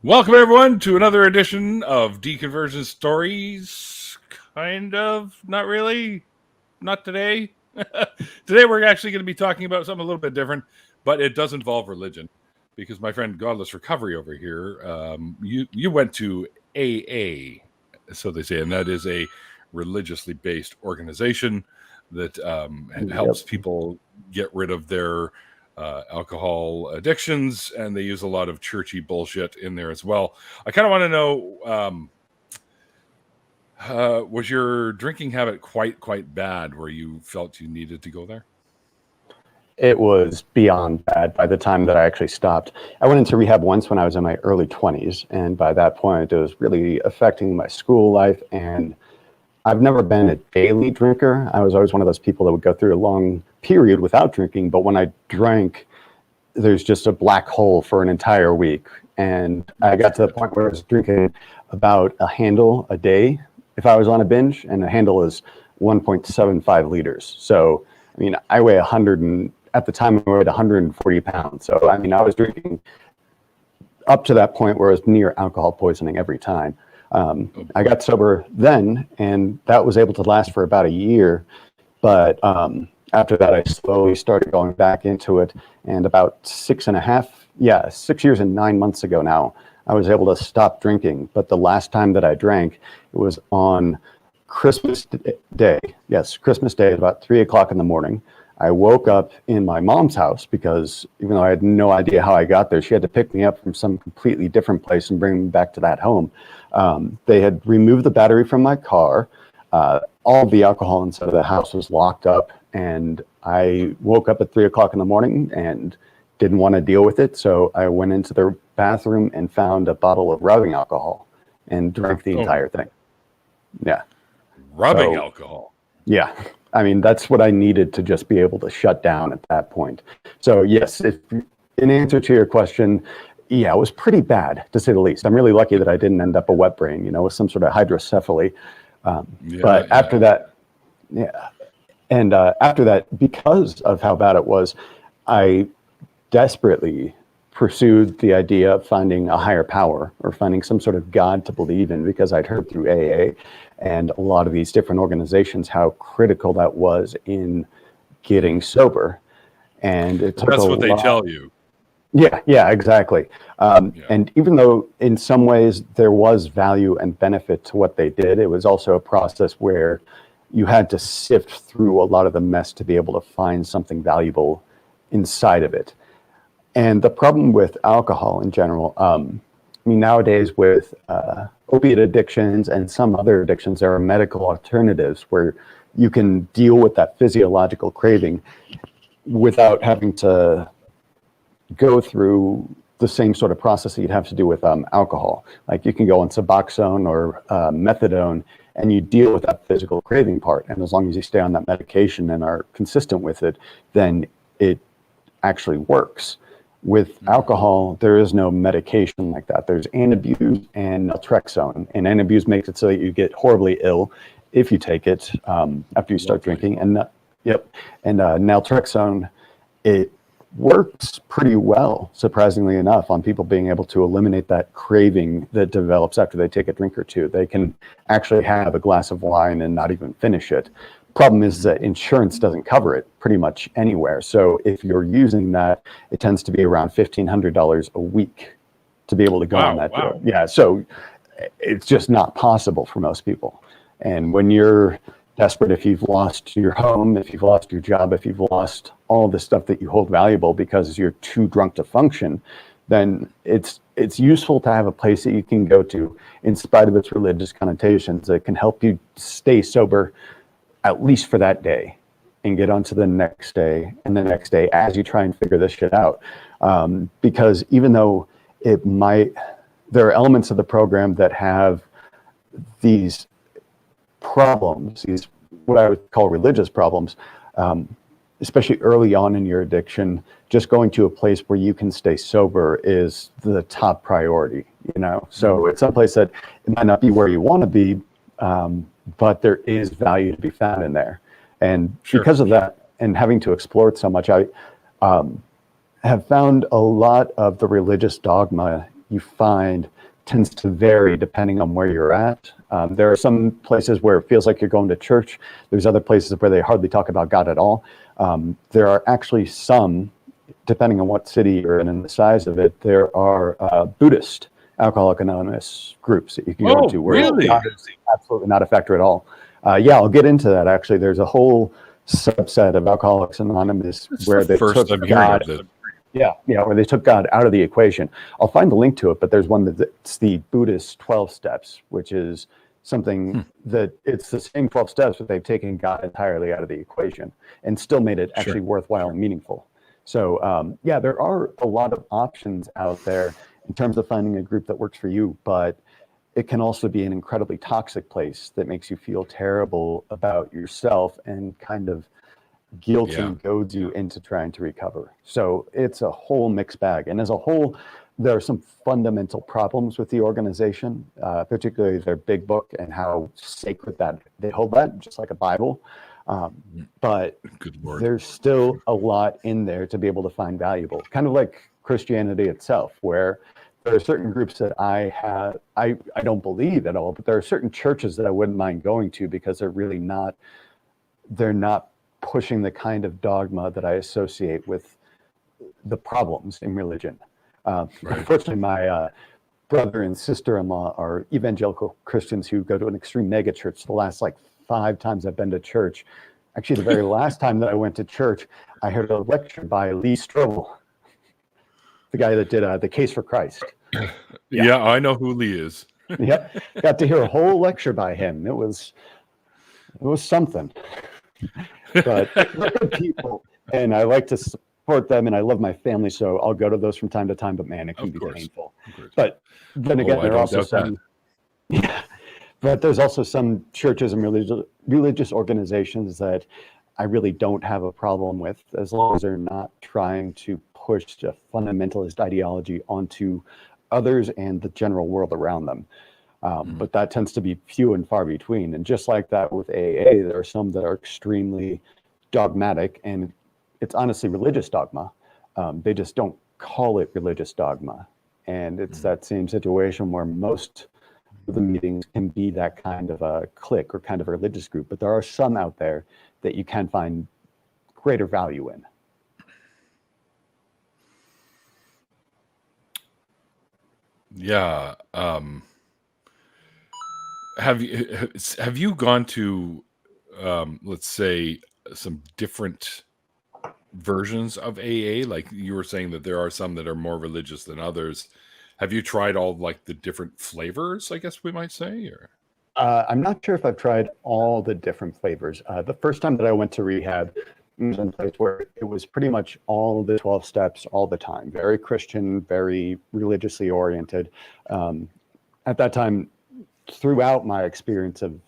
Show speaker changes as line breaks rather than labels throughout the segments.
Welcome, everyone, to another edition of Deconversion Stories. Kind of, not really, not today. Today, we're actually going to be talking about something a little bit different, but it does involve religion. Because my friend Godless Recovery over here, you went to AA, so they say, and that is a religiously based organization that helps people get rid of their alcohol addictions, and they use a lot of churchy bullshit in there as well. I kind of want to know, was your drinking habit quite bad where you felt you needed to go there?
It was beyond bad by the time that I actually stopped. I went into rehab once when I was in my early 20s, and by that point, it was really affecting my school life, and I've never been a daily drinker. I was always one of those people that would go through a long period without drinking, but when I drank, there's just a black hole for an entire week. And I got to the point where I was drinking about a handle a day if I was on a binge, and a handle is 1.75 liters. So, I mean, I weigh at the time I weighed 140 pounds. So, I mean, I was drinking up to that point where I was near alcohol poisoning every time. I got sober then, and that was able to last for about a year. But after that, I slowly started going back into it. And about 6 years and 9 months ago now, I was able to stop drinking. But the last time that I drank, it was on Christmas Day. Yes, Christmas Day, about 3 o'clock in the morning. I woke up in my mom's house because even though I had no idea how I got there, she had to pick me up from some completely different place and bring me back to that home. They had removed the battery from my car. All the alcohol inside of the house was locked up, and I woke up at 3 o'clock in the morning and didn't want to deal with it. So I went into their bathroom and found a bottle of rubbing alcohol and drank the entire thing. Yeah.
Rubbing alcohol.
Yeah. I mean, that's what I needed to just be able to shut down at that point. So yes, in answer to your question, yeah, it was pretty bad, to say the least. I'm really lucky that I didn't end up a wet brain, with some sort of hydrocephaly. But after that, after that, because of how bad it was, I desperately pursued the idea of finding a higher power or finding some sort of God to believe in, because I'd heard through AA and a lot of these different organizations how critical that was in getting sober. And it took
That's what they tell you.
Yeah, exactly. And even though in some ways there was value and benefit to what they did, it was also a process where you had to sift through a lot of the mess to be able to find something valuable inside of it. And the problem with alcohol in general, nowadays with opiate addictions and some other addictions, there are medical alternatives where you can deal with that physiological craving without having to go through the same sort of process that you'd have to do with alcohol. Like you can go on Suboxone or methadone, and you deal with that physical craving part. And as long as you stay on that medication and are consistent with it, then it actually works. With alcohol, there is no medication like that. There's Antabuse and naltrexone, and Antabuse makes it so that you get horribly ill if you take it after you start drinking. And naltrexone, it works pretty well, surprisingly enough, on people being able to eliminate that craving that develops after they take a drink or two. They can actually have a glass of wine and not even finish it. Problem is that insurance doesn't cover it pretty much anywhere. So if you're using that, it tends to be around $1,500 a week to be able to go on that deal. Yeah, so it's just not possible for most people. And when you're desperate, if you've lost your home, if you've lost your job, if you've lost all the stuff that you hold valuable because you're too drunk to function, then it's useful to have a place that you can go to, in spite of its religious connotations, that can help you stay sober at least for that day and get on to the next day and the next day as you try and figure this shit out. Because even though there are elements of the program that have these problems, these what I would call religious problems, especially early on in your addiction, just going to a place where you can stay sober is the top priority, So it's a place that it might not be where you want to be, but there is value to be found in there. And because of that, and having to explore it so much, I have found a lot of the religious dogma you find tends to vary depending on where you're at. There are some places where it feels like you're going to church. There's other places where they hardly talk about God at all. There are actually some, depending on what city you're in and the size of it, there are Buddhist Alcoholic Anonymous groups that you can go to where
really?
God is absolutely not a factor at all. Yeah, I'll get into that. Actually, there's a whole subset of Alcoholics Anonymous where they took God. Where they took God out of the equation. I'll find the link to it, but there's one that's the Buddhist 12 steps, which is something that it's the same 12 steps, but they've taken God entirely out of the equation and still made it actually worthwhile and meaningful. So there are a lot of options out there in terms of finding a group that works for you, but it can also be an incredibly toxic place that makes you feel terrible about yourself and kind of guilt and goads you into trying to recover. So it's a whole mixed bag. And as a whole, there are some fundamental problems with the organization, particularly their big book and how sacred that they hold that, just like a Bible. But there's still a lot in there to be able to find valuable, kind of like Christianity itself, where there are certain groups that I don't believe at all, but there are certain churches that I wouldn't mind going to because they're not pushing the kind of dogma that I associate with the problems in religion. Unfortunately, my brother and sister-in-law are evangelical Christians who go to an extreme mega church. The last 5 times I've been to church, actually the very last time that I went to church, I heard a lecture by Lee Strobel, the guy that did The Case for Christ.
Yeah, I know who Lee is.
Yep, got to hear a whole lecture by him. It was something. But they're good people, and I like to support them, and I love my family, so I'll go to those from time to time. But man, it can be painful. But then again, there are also some. Yeah, but there's also some churches and religious organizations that I really don't have a problem with, as long as they're not trying to push a fundamentalist ideology onto others and the general world around them. But that tends to be few and far between. And just like that with AA, there are some that are extremely dogmatic, and it's honestly religious dogma. They just don't call it religious dogma. And it's that same situation where most of the meetings can be that kind of a clique or kind of a religious group. But there are some out there that you can find greater value in.
Yeah. Have you gone to, let's say, some different versions of AA? Like you were saying that there are some that are more religious than others. Have you tried all the different flavors, I guess we might say? Or
I'm not sure if I've tried all the different flavors. The first time that I went to rehab, I was in a place where it was pretty much all the 12 steps all the time. Very Christian, very religiously oriented. At that time, throughout my experience of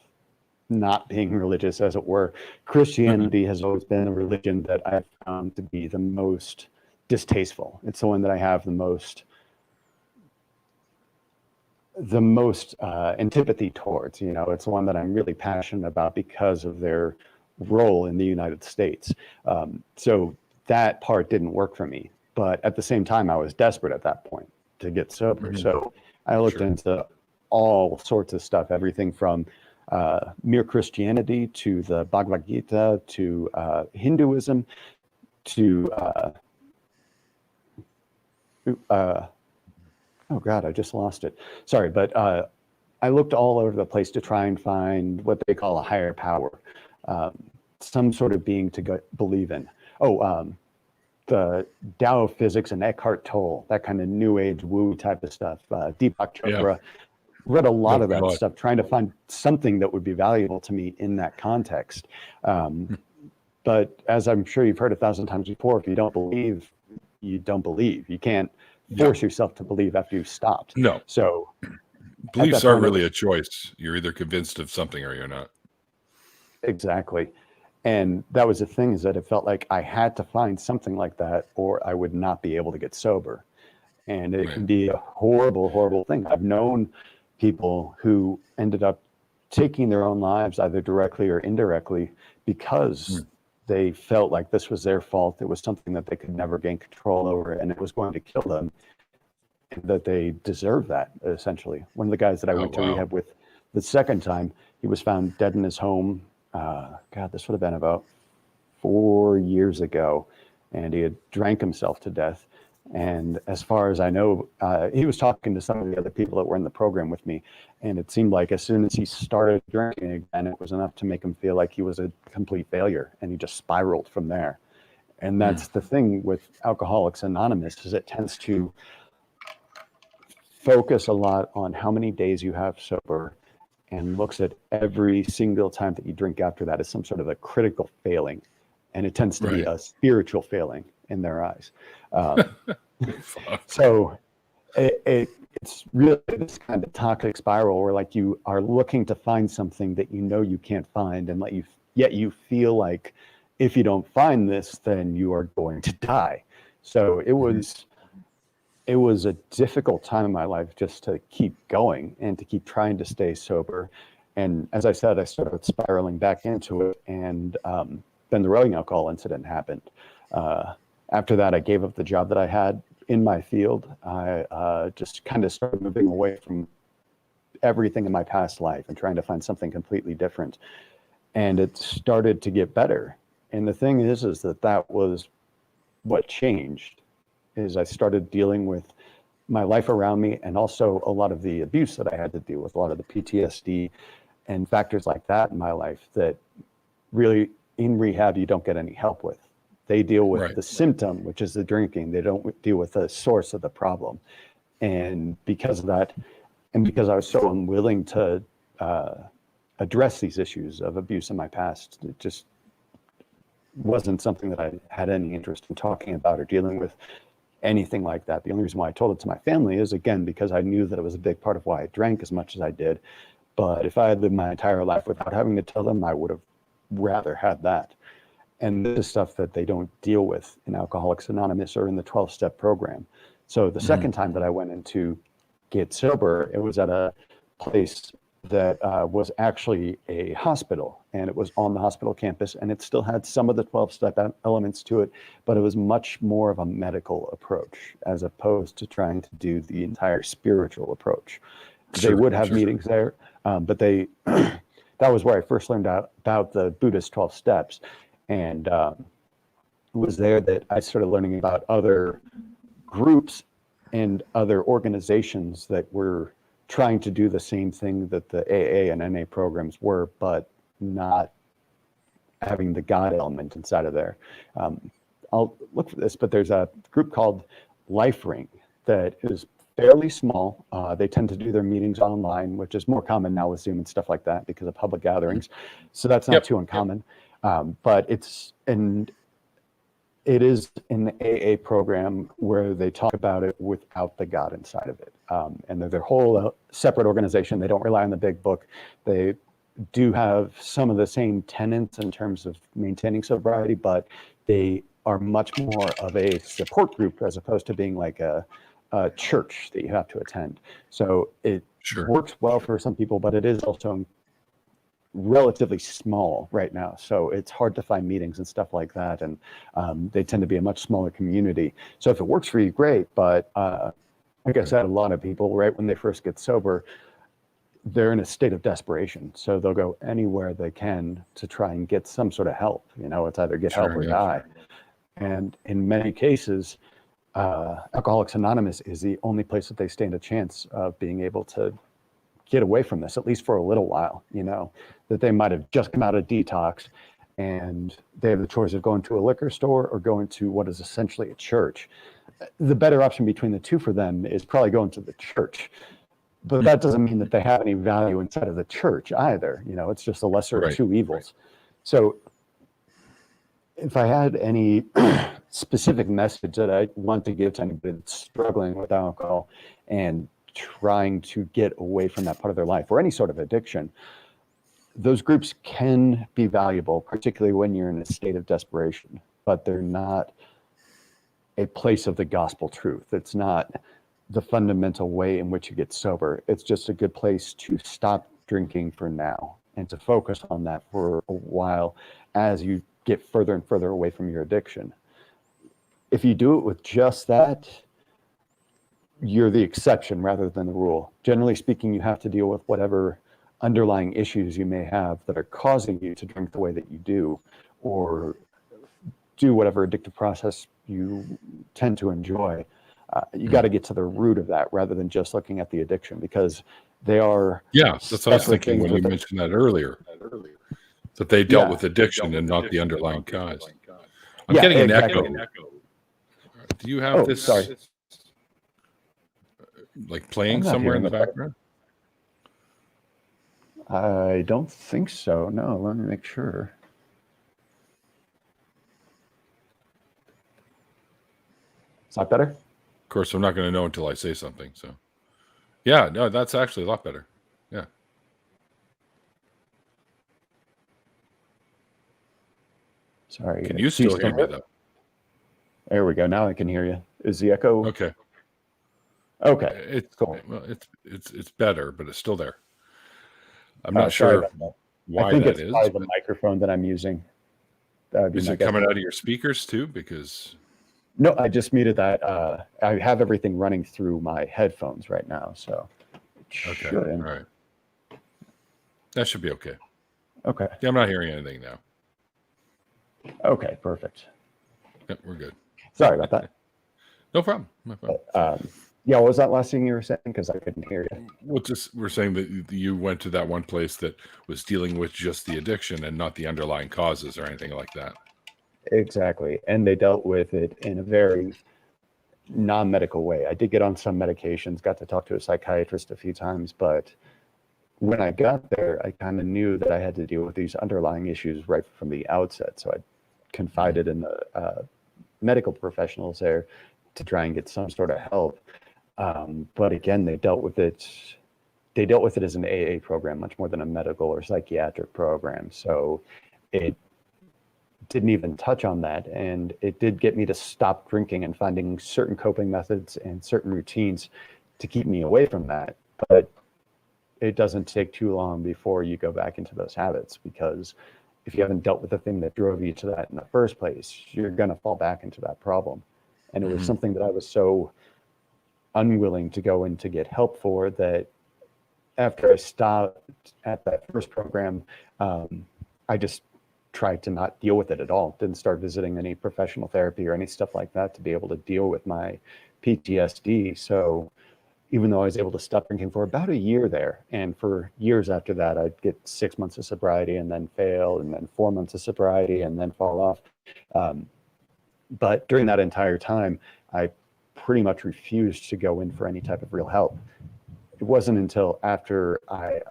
not being religious, as it were, Christianity has always been a religion that I've found to be the most distasteful. It's the one that I have the most antipathy towards. It's the one that I'm really passionate about because of their role in the United States. So that part didn't work for me. But at the same time, I was desperate at that point to get sober. So I looked into all sorts of stuff, everything from mere Christianity to the Bhagavad Gita to Hinduism to oh God, I just lost it. Sorry, but I looked all over the place to try and find what they call a higher power, some sort of being to believe in. The Tao of Physics and Eckhart Tolle, that kind of new age woo type of stuff. Deepak Chopra. Read a lot of that stuff, trying to find something that would be valuable to me in that context. But as I'm sure you've heard 1,000 times before, if you don't believe, you don't believe. You can't force yourself to believe after you've stopped.
No.
So
beliefs aren't really a choice. You're either convinced of something or you're not.
Exactly. And that was the thing, is that it felt like I had to find something like that or I would not be able to get sober. And it can be a horrible, horrible thing. I've known people who ended up taking their own lives, either directly or indirectly, because they felt like this was their fault. It was something that they could never gain control over, and it was going to kill them. and that they deserve that, essentially. One of the guys that I went to rehab with the second time, he was found dead in his home. God, this would have been about 4 years ago, and he had drank himself to death. And as far as I know, he was talking to some of the other people that were in the program with me, and it seemed like as soon as he started drinking again, it was enough to make him feel like he was a complete failure, and he just spiraled from there. And that's the thing with Alcoholics Anonymous, is it tends to focus a lot on how many days you have sober, and looks at every single time that you drink after that as some sort of a critical failing. And it tends to be a spiritual failing in their eyes. So it's really this kind of toxic spiral where like you are looking to find something that you know you can't find, and yet you feel like if you don't find this, then you are going to die. So it was a difficult time in my life just to keep going and to keep trying to stay sober. And as I said, I started spiraling back into it, and then the rubbing alcohol incident happened. After that, I gave up the job that I had in my field. I just kind of started moving away from everything in my past life and trying to find something completely different. And it started to get better. And the thing is that was what changed, is I started dealing with my life around me, and also a lot of the abuse that I had to deal with, a lot of the PTSD and factors like that in my life that really in rehab you don't get any help with. They deal with the symptom, which is the drinking. They don't deal with the source of the problem. And because of that, and because I was so unwilling to address these issues of abuse in my past, it just wasn't something that I had any interest in talking about or dealing with, anything like that. The only reason why I told it to my family is, again, because I knew that it was a big part of why I drank as much as I did. But if I had lived my entire life without having to tell them, I would have rather had that. And this is stuff that they don't deal with in Alcoholics Anonymous or in the 12-step program. So the second time that I went in to get sober, it was at a place that was actually a hospital, and it was on the hospital campus, and it still had some of the 12-step elements to it, but it was much more of a medical approach as opposed to trying to do the entire spiritual approach. They would have meetings there, but that was where I first learned about the Buddhist 12 steps. And it was there that I started learning about other groups and other organizations that were trying to do the same thing that the AA and NA programs were, but not having the God element inside of there. I'll look for this, but there's a group called Life Ring that is fairly small. They tend to do their meetings online, which is more common now with Zoom and stuff like that because of public gatherings. So that's not too uncommon. But it is an AA program where they talk about it without the God inside of it. And they're their whole separate organization. They don't rely on the big book. They do have some of the same tenets in terms of maintaining sobriety, but they are much more of a support group as opposed to being like a church that you have to attend. So it works well for some people, but it is also relatively small right now, so it's hard to find meetings and stuff like that, and they tend to be a much smaller community. So if it works for you, great, but like I said, a lot of people right when they first get sober, they're in a state of desperation, so they'll go anywhere they can to try and get some sort of help. It's either get help or die. And in many cases, Alcoholics Anonymous is the only place that they stand a chance of being able to get away from this, at least for a little while, that they might have just come out of detox and they have the choice of going to a liquor store or going to what is essentially a church. The better option between the two for them is probably going to the church, but that doesn't mean that they have any value inside of the church either. It's just the lesser of two evils. So if I had any specific message that I want to give to anybody that's struggling with alcohol and trying to get away from that part of their life or any sort of addiction, those groups can be valuable, particularly when you're in a state of desperation, but they're not a place of the gospel truth. It's not the fundamental way in which you get sober. It's just a good place to stop drinking for now and to focus on that for a while as you get further and further away from your addiction. If you do it with just that, you're the exception rather than the rule. Generally speaking, you have to deal with whatever underlying issues you may have that are causing you to drink the way that you do, or do whatever addictive process you tend to enjoy. You got to get to the root of that rather than just looking at the addiction, because they are
that's what I was thinking when you
with
mentioned that earlier, that they dealt with addiction and not the underlying cause. I'm getting an echo. Do you have this like playing somewhere in the background?
I don't think so. No, let me make sure. Is that better?
Of course, I'm not going to know until I say something. So, yeah, no, that's actually a lot better. Yeah.
Sorry.
Can you still hear me though?
There we go. Now I can hear you. Is the echo?
Okay.
Okay.
It's
cool.
Well, it's better, but it's still there. I'm not sure why
I think
that
it's
is.
probably the microphone that I'm using.
Is it coming out of your speakers too? Because
no, I just muted that. I have everything running through my headphones right now, so
okay, all right, that should be okay.
Okay.
Yeah, I'm not hearing anything now.
Okay, perfect.
Yep, we're good.
Sorry about that.
No problem.
Yeah, what was that last thing you were saying? Because I couldn't hear you.
We're saying that you went to that one place that was dealing with just the addiction and not the underlying causes or anything like that.
Exactly. And they dealt with it in a very non-medical way. I did get on some medications, got to talk to a psychiatrist a few times, but when I got there, I kind of knew that I had to deal with these underlying issues right from the outset. So I confided in the medical professionals there to try and get some sort of help. But again, they dealt with it as an AA program, much more than a medical or psychiatric program. So it didn't even touch on that. And it did get me to stop drinking and finding certain coping methods and certain routines to keep me away from that. But it doesn't take too long before you go back into those habits, because if you haven't dealt with the thing that drove you to that in the first place, you're going to fall back into that problem. And it was something that I was so unwilling to go in to get help for that after I stopped at that first program, I just tried to not deal with it at all. Didn't start visiting any professional therapy or any stuff like that to be able to deal with my PTSD. So even though I was able to stop drinking for about a year there, and for years after that, I'd get 6 months of sobriety and then fail, and then 4 months of sobriety and then fall off. But during that entire time, I pretty much refused to go in for any type of real help. It wasn't until after I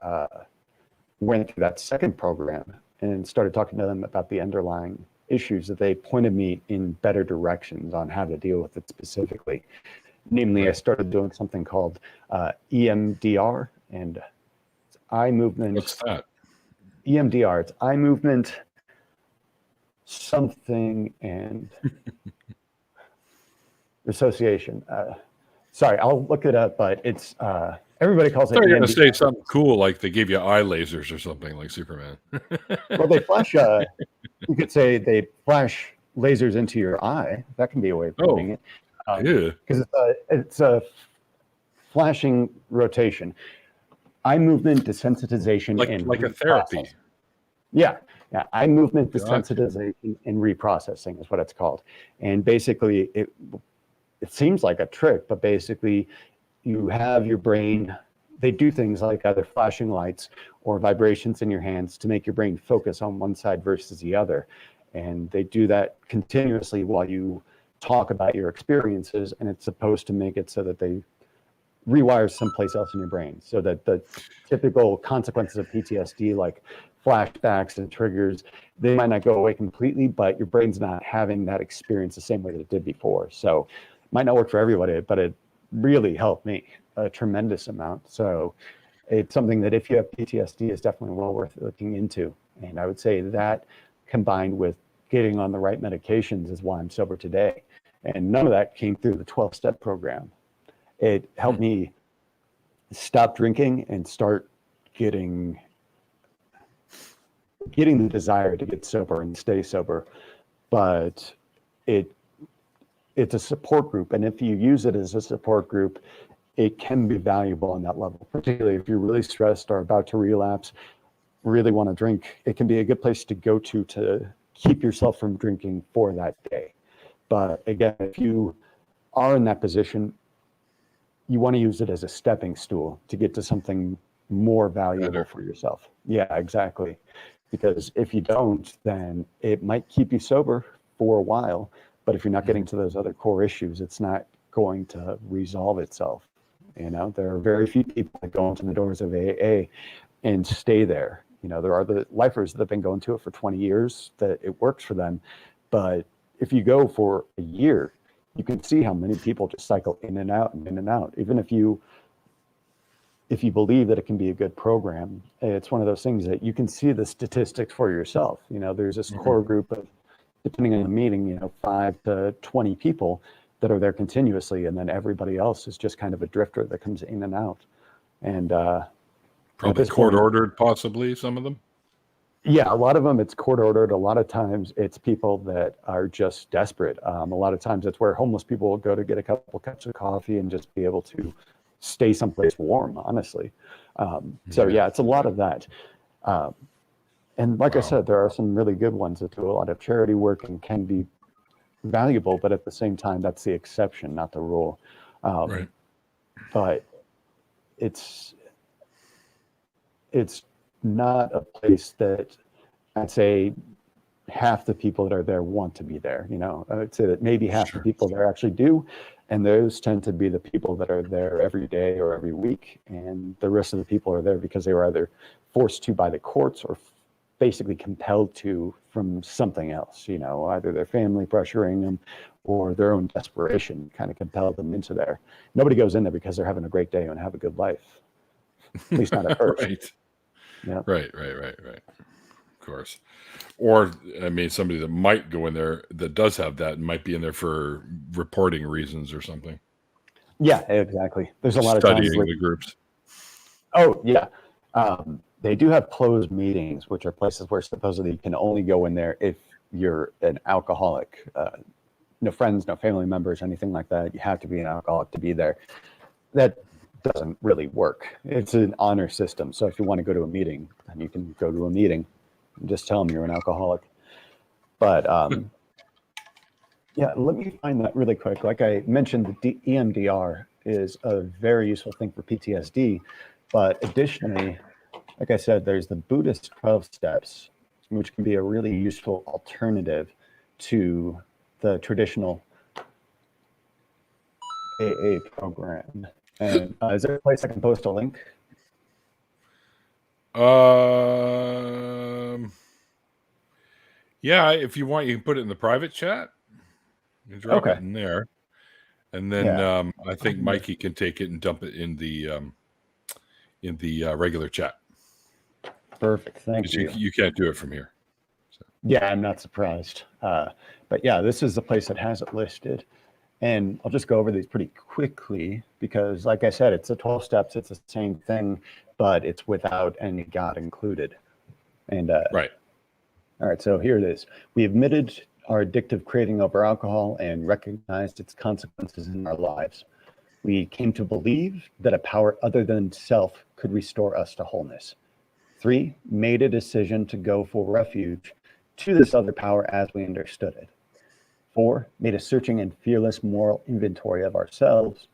went through that second program and started talking to them about the underlying issues that they pointed me in better directions on how to deal with it specifically. Namely, I started doing something called EMDR and eye movement.
What's that?
EMDR, it's eye movement something and association. Sorry, I'll look it up, but it's everybody calls it.
You're going to say something cool like they gave you eye lasers or something like Superman.
Well, they flash. You could say they flash lasers into your eye. That can be a way of putting it. Because it's a flashing rotation, eye movement desensitization, and
like a therapy.
Yeah, eye movement desensitization and reprocessing is what it's called. And basically, it seems like a trick, but basically, you have your brain. They do things like either flashing lights or vibrations in your hands to make your brain focus on one side versus the other, and they do that continuously while you talk about your experiences, and it's supposed to make it so that they rewire someplace else in your brain, so that the typical consequences of PTSD, like flashbacks and triggers, they might not go away completely, but your brain's not having that experience the same way that it did before. So it might not work for everybody, but it really helped me a tremendous amount. So it's something that if you have PTSD is definitely well worth looking into. And I would say that combined with getting on the right medications is why I'm sober today. And none of that came through the 12-step program. It helped me stop drinking and start getting the desire to get sober and stay sober. But it it's a support group. And if you use it as a support group, it can be valuable on that level, particularly if you're really stressed or about to relapse, really want to drink. It can be a good place to go to keep yourself from drinking for that day. But again, if you are in that position, you want to use it as a stepping stool to get to something more valuable for yourself. Yeah, exactly. Because if you don't, then it might keep you sober for a while. But if you're not getting to those other core issues, it's not going to resolve itself. You know, there are very few people that go into the doors of AA and stay there. You know, there are the lifers that have been going to it for 20 years that it works for them. But if you go for a year, you can see how many people just cycle in and out and in and out. Even if you believe that it can be a good program, it's one of those things that you can see the statistics for yourself. You know, there's this core group of, depending on the meeting, you know, 5 to 20 people that are there continuously, and then everybody else is just kind of a drifter that comes in and out. And
probably court ordered, possibly some of them.
Yeah, a lot of them it's court ordered. A lot of times it's people that are just desperate. A lot of times it's where homeless people will go to get a couple cups of coffee and just be able to stay someplace warm, honestly. So yeah, it's a lot of that. And like I said, there are some really good ones that do a lot of charity work and can be valuable, but at the same time, that's the exception, not the rule.
Right.
But it's not a place that I'd say half the people that are there want to be there. You know, I would say that maybe half the people there actually do. And those tend to be the people that are there every day or every week. And the rest of the people are there because they were either forced to by the courts or basically compelled to from something else, you know, either their family pressuring them or their own desperation kind of compelled them into there. Nobody goes in there because they're having a great day and have a good life. At least not at first.
Right.
Yeah.
Right. Of course. Or, I mean, somebody that might go in there that does have that might be in there for reporting reasons or something.
Yeah, exactly. There's a lot of times
studying the groups.
Oh, yeah. They do have closed meetings, which are places where supposedly you can only go in there if you're an alcoholic. No friends, no family members, anything like that. You have to be an alcoholic to be there. That doesn't really work. It's an honor system. So if you want to go to a meeting, then you can go to a meeting and just tell them you're an alcoholic. But yeah, let me find that really quick. Like I mentioned, the EMDR is a very useful thing for PTSD. But additionally, like I said, there's the Buddhist 12 steps, which can be a really useful alternative to the traditional AA program. And is there a place I can post a link?
Yeah, if you want, you can put it in the private chat. You can drop it in there. And then I think Mikey can take it and dump it in the regular chat.
Perfect. Thank you.
You can't do it from here. So.
Yeah, I'm not surprised. But yeah, this is the place that has it listed. And I'll just go over these pretty quickly because, like I said, it's the 12 steps. It's the same thing, but it's without any God included. And
right.
All right, so here it is. We admitted our addictive craving over alcohol and recognized its consequences in our lives. We came to believe that a power other than self could restore us to wholeness. 3, made a decision to go for refuge to this other power as we understood it. 4, made a searching and fearless moral inventory of ourselves.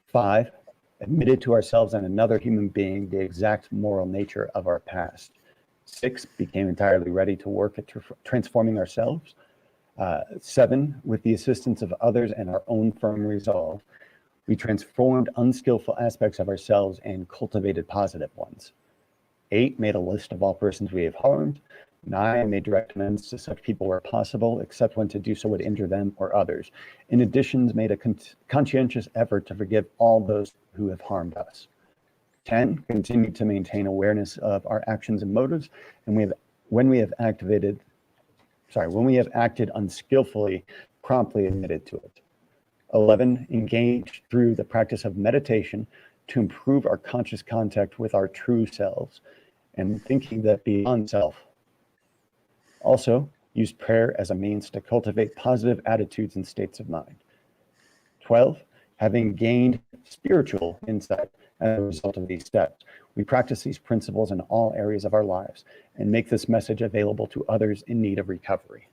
5, admitted to ourselves and another human being the exact moral nature of our past. 6, became entirely ready to work at transforming ourselves. 7, with the assistance of others and our own firm resolve, we transformed unskillful aspects of ourselves and cultivated positive ones. 8, made a list of all persons we have harmed. 9, made direct amends to such people where possible, except when to do so would injure them or others. In addition, made a conscientious effort to forgive all those who have harmed us. 10, continued to maintain awareness of our actions and motives, and when we have acted unskillfully, promptly admitted to it. 11, engaged through the practice of meditation to improve our conscious contact with our true selves and thinking that beyond self. Also, used prayer as a means to cultivate positive attitudes and states of mind. 12, having gained spiritual insight as a result of these steps, we practice these principles in all areas of our lives and make this message available to others in need of recovery.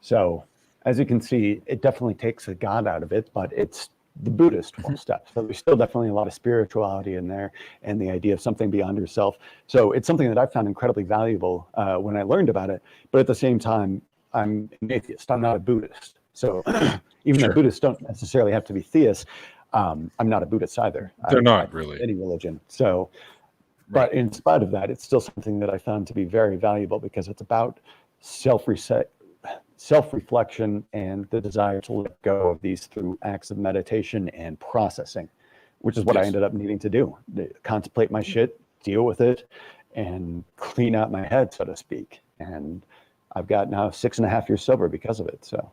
So, as you can see, it definitely takes the God out of it, but it's the Buddhist 12 steps. So there's still definitely a lot of spirituality in there and the idea of something beyond yourself. So it's something that I found incredibly valuable when I learned about it. But at the same time, I'm an atheist. I'm not a Buddhist. So even though Buddhists don't necessarily have to be theists, I'm not a Buddhist either.
They're not really.
Any religion. So, but in spite of that, it's still something that I found to be very valuable because it's about self-reflection and the desire to let go of these through acts of meditation and processing, which is what I ended up needing to do. Contemplate my shit, deal with it, and clean out my head, so to speak. And I've got now 6.5 years sober because of it. So.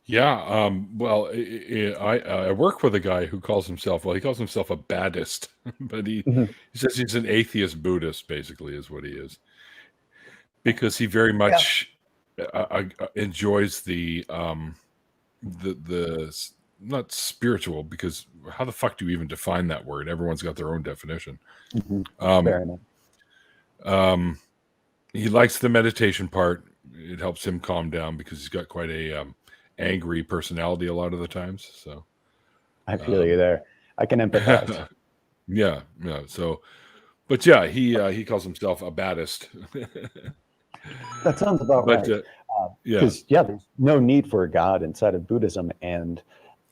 Yeah. Well, I work with a guy who calls himself, he calls himself a Buddhist, but he says he's an atheist Buddhist, basically, is what he is. Because he very much enjoys the not spiritual, because how the fuck do you even define that word? Everyone's got their own definition.
Fair enough.
He likes the meditation part. It helps him calm down because he's got quite a angry personality a lot of the times. So
I feel you there. I can empathize.
Yeah. So, but yeah, he calls himself a Buddhist.
That sounds about right. Because there's no need for a God inside of Buddhism, and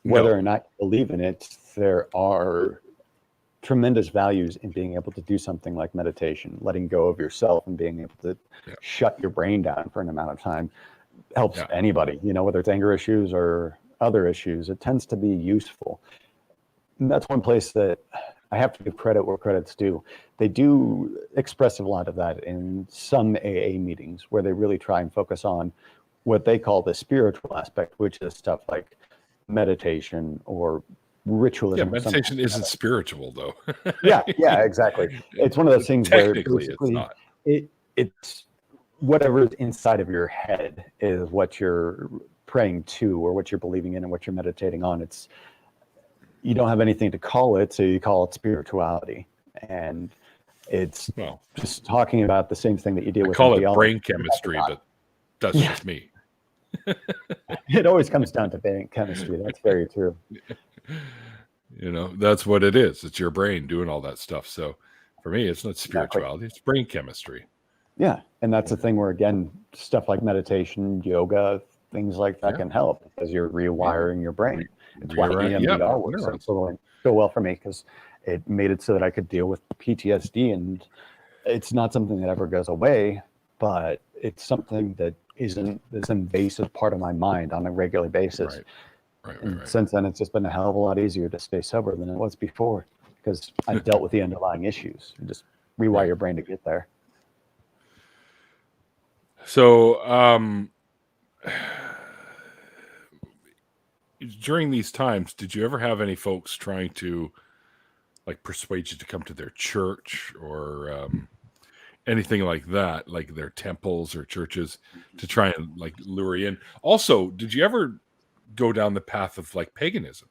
whether or not you believe in it, there are tremendous values in being able to do something like meditation, letting go of yourself and being able to shut your brain down for an amount of time. Helps anybody, whether it's anger issues or other issues. It tends to be useful. And that's one place that I have to give credit where credit's due. They do express a lot of that in some AA meetings where they really try and focus on what they call the spiritual aspect, which is stuff like meditation or ritualism.
Yeah, meditation isn't spiritual, though.
yeah, exactly. It's one of those things where basically it's whatever's inside of your head is what you're praying to or what you're believing in and what you're meditating on. You don't have anything to call it, so you call it spirituality. And it's just talking about the same thing that you deal with.
I call it brain chemistry, but that's just me.
It always comes down to brain chemistry. That's very true.
That's what it is. It's your brain doing all that stuff. So for me, it's not spirituality, it's brain chemistry.
Yeah. And that's the thing where, again, stuff like meditation, yoga, things like that can help because you're rewiring your brain. It's why EMDR works so well for me, because it made it so that I could deal with PTSD, and it's not something that ever goes away, but it's something that isn't this invasive part of my mind on a regular basis. Right. Since then, it's just been a hell of a lot easier to stay sober than it was before, because I dealt with the underlying issues. You just rewire your brain to get there.
So, during these times, did you ever have any folks trying to persuade you to come to their church or anything like that, like their temples or churches, to try and lure you in? Also, did you ever go down the path of paganism?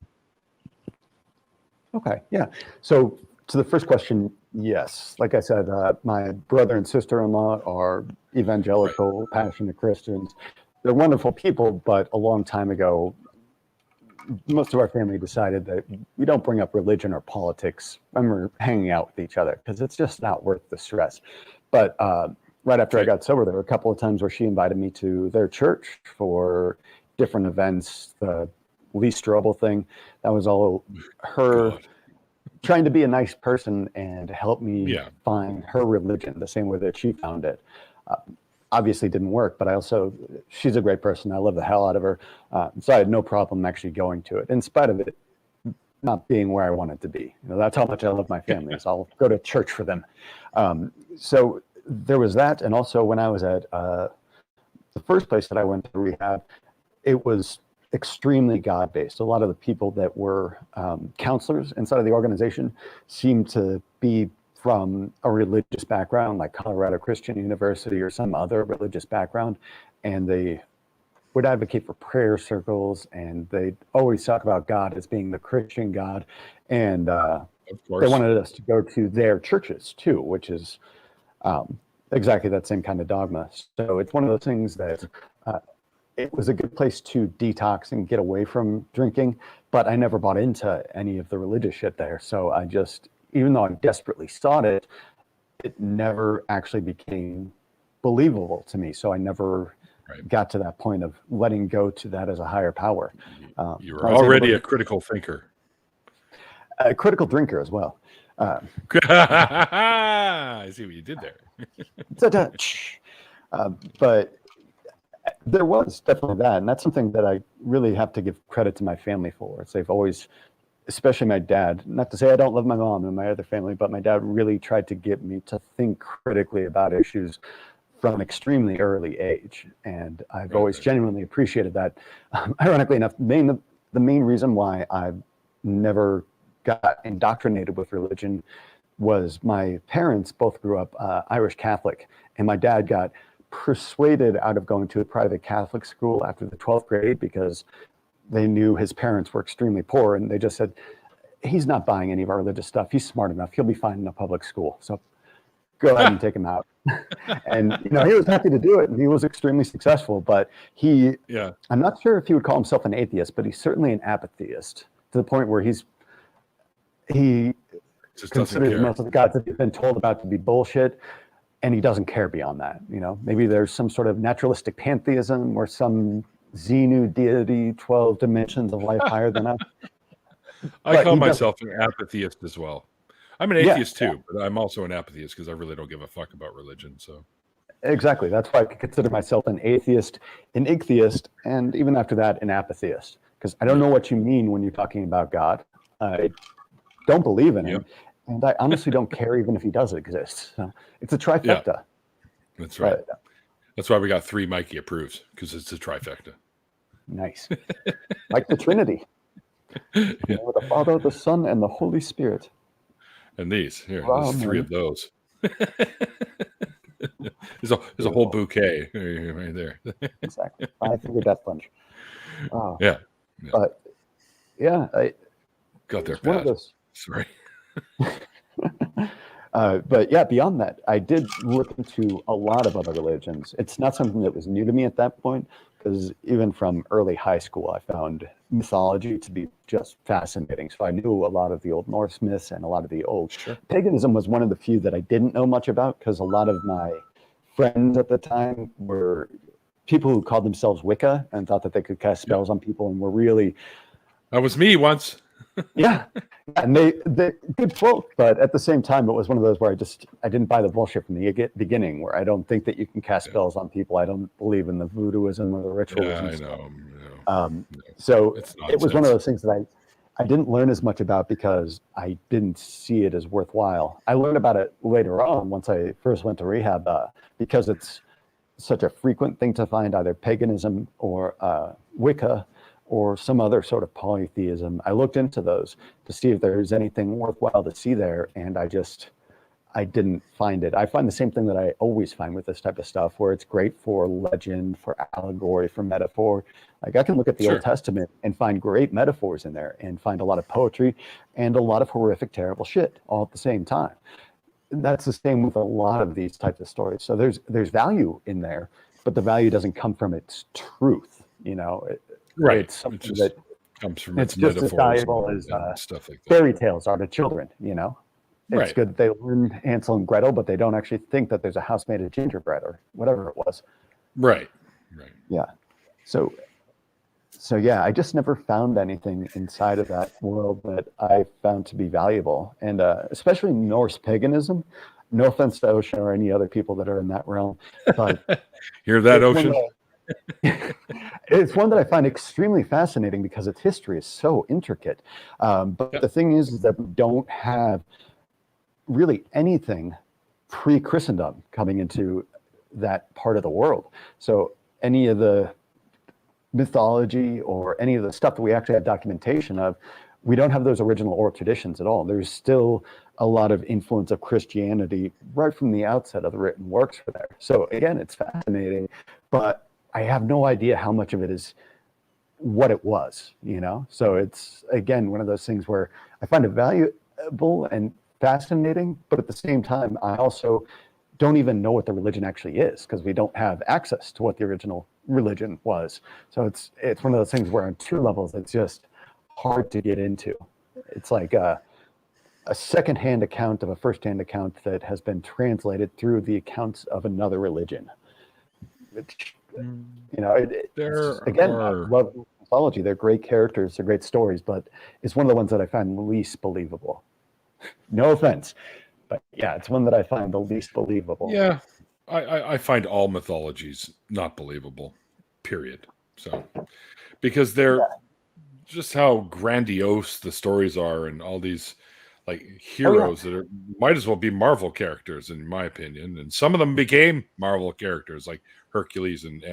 Okay, yeah. So to the first question, yes. Like I said, my brother and sister-in-law are evangelical, passionate Christians. They're wonderful people, but a long time ago, most of our family decided that we don't bring up religion or politics when we're hanging out with each other, because it's just not worth the stress. But right after I got sober, there were a couple of times where she invited me to their church for different events. The Lee Strobel thing, that was all her trying to be a nice person and help me find her religion the same way that she found it. Obviously didn't work, but she's a great person. I love the hell out of her. So I had no problem actually going to it, in spite of it not being where I wanted to be. That's how much I love my family. So I'll go to church for them. So there was that. And also when I was at the first place that I went to rehab, it was extremely God-based. A lot of the people that were counselors inside of the organization seemed to be from a religious background, like Colorado Christian University or some other religious background. And they would advocate for prayer circles, and they always talk about God as being the Christian God, and
Of
they
course.
wanted us to go to their churches too, which is exactly that same kind of dogma. So it's one of those things that it was a good place to detox and get away from drinking, but I never bought into any of the religious shit there. So I just, even though I desperately sought it, it never actually became believable to me. So I never got to that point of letting go to that as a higher power.
You were already a critical thinker.
A critical drinker as well.
I see what you did there.
But there was definitely that. And that's something that I really have to give credit to my family for. It's they've always, especially my dad, not to say I don't love my mom and my other family, but my dad really tried to get me to think critically about issues from an extremely early age. And I've always genuinely appreciated that. Ironically enough, the main reason why I never got indoctrinated with religion was my parents both grew up Irish Catholic, and my dad got persuaded out of going to a private Catholic school after the 12th grade because they knew his parents were extremely poor, and they just said, he's not buying any of our religious stuff. He's smart enough. He'll be fine in a public school. So go ahead and take him out. And, he was happy to do it, and he was extremely successful, but I'm not sure if he would call himself an atheist, but he's certainly an apatheist, to the point where he
Just
considers most of the gods that he's been told about to be bullshit, and he doesn't care beyond that. Maybe there's some sort of naturalistic pantheism or some Xenu deity, 12 dimensions of life higher than us.
I call myself an apatheist as well. I'm an atheist too, but I'm also an apatheist because I really don't give a fuck about religion. So
exactly, that's why I consider myself an atheist, an ichtheist, and even after that, an apatheist. Because I don't know what you mean when you're talking about God. I don't believe in him, and I honestly don't care even if he does exist. So it's a trifecta.
Yeah, that's right. That's why we got 3 Mikey approves, because it's a trifecta.
Nice, like the Trinity. With the Father, the Son, and the Holy Spirit.
And there's 3 of those. There's a whole bouquet right there.
Exactly. I figured that bunch.
Yeah.
But I
got there.
One of those.
Sorry.
But yeah, beyond that, I did look into a lot of other religions. It's not something that was new to me at that point, because even from early high school, I found mythology to be just fascinating. So I knew a lot of the old Norse myths and a lot of the old paganism was one of the few that I didn't know much about, because a lot of my friends at the time were people who called themselves Wicca and thought that they could cast spells on people and were really...
That was me once.
And they good quote, but at the same time, it was one of those where I didn't buy the bullshit from the beginning, where I don't think that you can cast spells on people. I don't believe in the voodooism or the rituals. So it was one of those things that I didn't learn as much about because I didn't see it as worthwhile. I learned about it later on once I first went to rehab, because it's such a frequent thing to find, either paganism or Wicca, or some other sort of polytheism. I looked into those to see if there's anything worthwhile to see there, and I didn't find it. I find the same thing that I always find with this type of stuff, where it's great for legend, for allegory, for metaphor. Like I can look at the Old Testament and find great metaphors in there, and find a lot of poetry and a lot of horrific, terrible shit all at the same time. That's the same with a lot of these types of stories. So there's value in there, but the value doesn't come from its truth, It's something that
comes from
it's just as valuable as
stuff like that.
Fairy tales are to children. It's good that they learn Hansel and Gretel, but they don't actually think that there's a house made of gingerbread or whatever it was.
Right.
Yeah. So yeah, I just never found anything inside of that world that I found to be valuable, and especially Norse paganism. No offense to Ocean or any other people that are in that realm, but
hear that, Ocean?
It's one that I find extremely fascinating because its history is so intricate. But the thing is that we don't have really anything pre-Christendom coming into that part of the world. So any of the mythology or any of the stuff that we actually have documentation of, we don't have those original oral traditions at all. There's still a lot of influence of Christianity right from the outset of the written works for there. So again, it's fascinating, but I have no idea how much of it is what it was, So it's, again, one of those things where I find it valuable and fascinating, but at the same time, I also don't even know what the religion actually is, because we don't have access to what the original religion was. So it's one of those things where on two levels, it's just hard to get into. It's like a secondhand account of a firsthand account that has been translated through the accounts of another religion. Which,
There
again, I
are
love mythology. They're great characters, they're great stories, but it's one of the ones that I find least believable. No offense, but yeah, it's one that I find the least believable.
Yeah, I find all mythologies not believable, period. So, because they're just how grandiose the stories are, and all these like heroes that might as well be Marvel characters, in my opinion. And some of them became Marvel characters, like Hercules and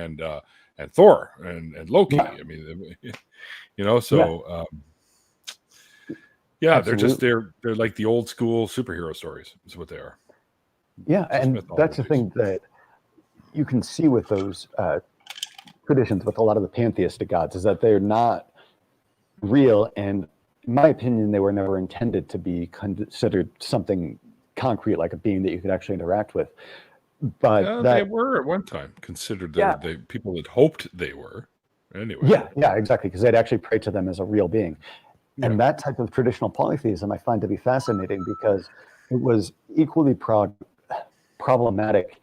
Thor and Loki. I mean, so. Yeah, they're like the old school superhero stories. Is what they are.
Yeah, and that's the thing that you can see with those traditions, with a lot of the pantheistic gods, is that they're not real, and in my opinion, they were never intended to be considered something concrete, like a being that you could actually interact with. But
they were at one time considered. People had hoped they were. Anyway.
Yeah, exactly, because they'd actually pray to them as a real being. Yeah. And that type of traditional polytheism I find to be fascinating, because it was equally problematic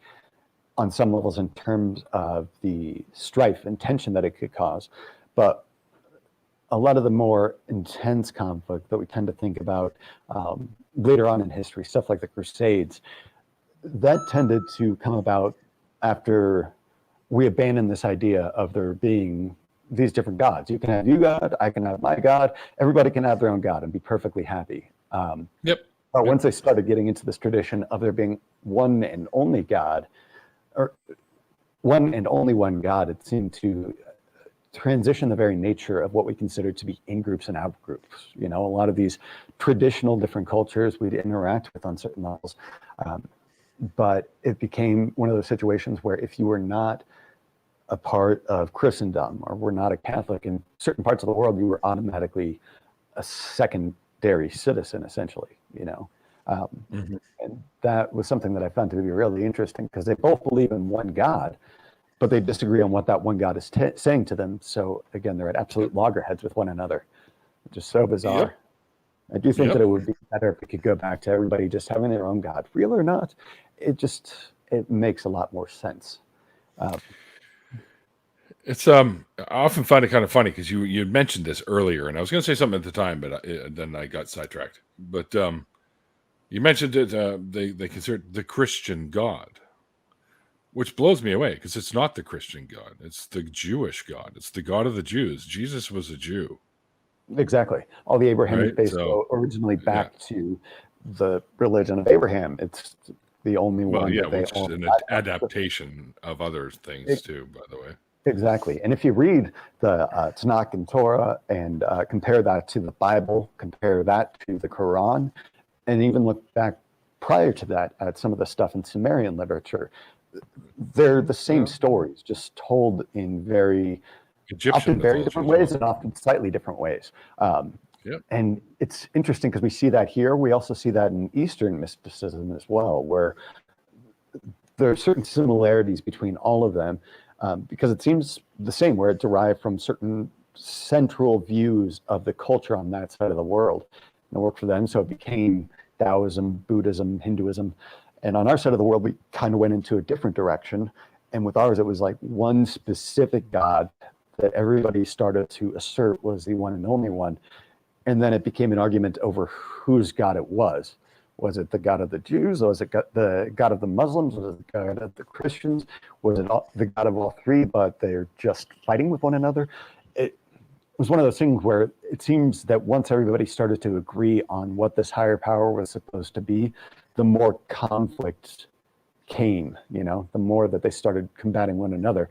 on some levels in terms of the strife and tension that it could cause. But a lot of the more intense conflict that we tend to think about later on in history, stuff like the Crusades, that tended to come about after we abandoned this idea of there being these different gods. You can have you God, I can have my God, everybody can have their own God and be perfectly happy. But once they started getting into this tradition of there being one and only God, or one and only one God, it seemed to transition the very nature of what we consider to be in-groups and out-groups. A lot of these traditional different cultures we'd interact with on certain levels. But it became one of those situations where if you were not a part of Christendom or were not a Catholic in certain parts of the world, you were automatically a secondary citizen, essentially, And that was something that I found to be really interesting, because they both believe in one God, but they disagree on what that one God is saying to them. So again, they're at absolute loggerheads with one another, which is so bizarre. I do think that it would be better if we could go back to everybody just having their own God, real or not. It makes a lot more sense.
It's I often find it kind of funny, because you mentioned this earlier, and I was going to say something at the time, but then I got sidetracked. But you mentioned it. They consider it the Christian God, which blows me away, because it's not the Christian God. It's the Jewish God. It's the God of the Jews. Jesus was a Jew.
Exactly. All the Abrahamic faiths go originally back to the religion of Abraham. It's the only one.
Which is an adaptation of other things too, by the way.
Exactly. And if you read the Tanakh and Torah and compare that to the Bible, compare that to the Quran, and even look back prior to that at some of the stuff in Sumerian literature, they're the same stories, just told in very different ways, and often slightly different ways. And it's interesting because we see that here. We also see that in Eastern mysticism as well, where there are certain similarities between all of them, because it seems the same, where it derived from certain central views of the culture on that side of the world. And it worked for them, so it became Taoism, Buddhism, Hinduism. And on our side of the world, we kind of went into a different direction. And with ours, it was like one specific God that everybody started to assert was the one and only one. And then it became an argument over whose God it was. Was it the God of the Jews? Was it the God of the Muslims? Was it the God of the Christians? Was it the God of all three, but they're just fighting with one another? It was one of those things where it seems that once everybody started to agree on what this higher power was supposed to be, the more conflict came, the more that they started combating one another,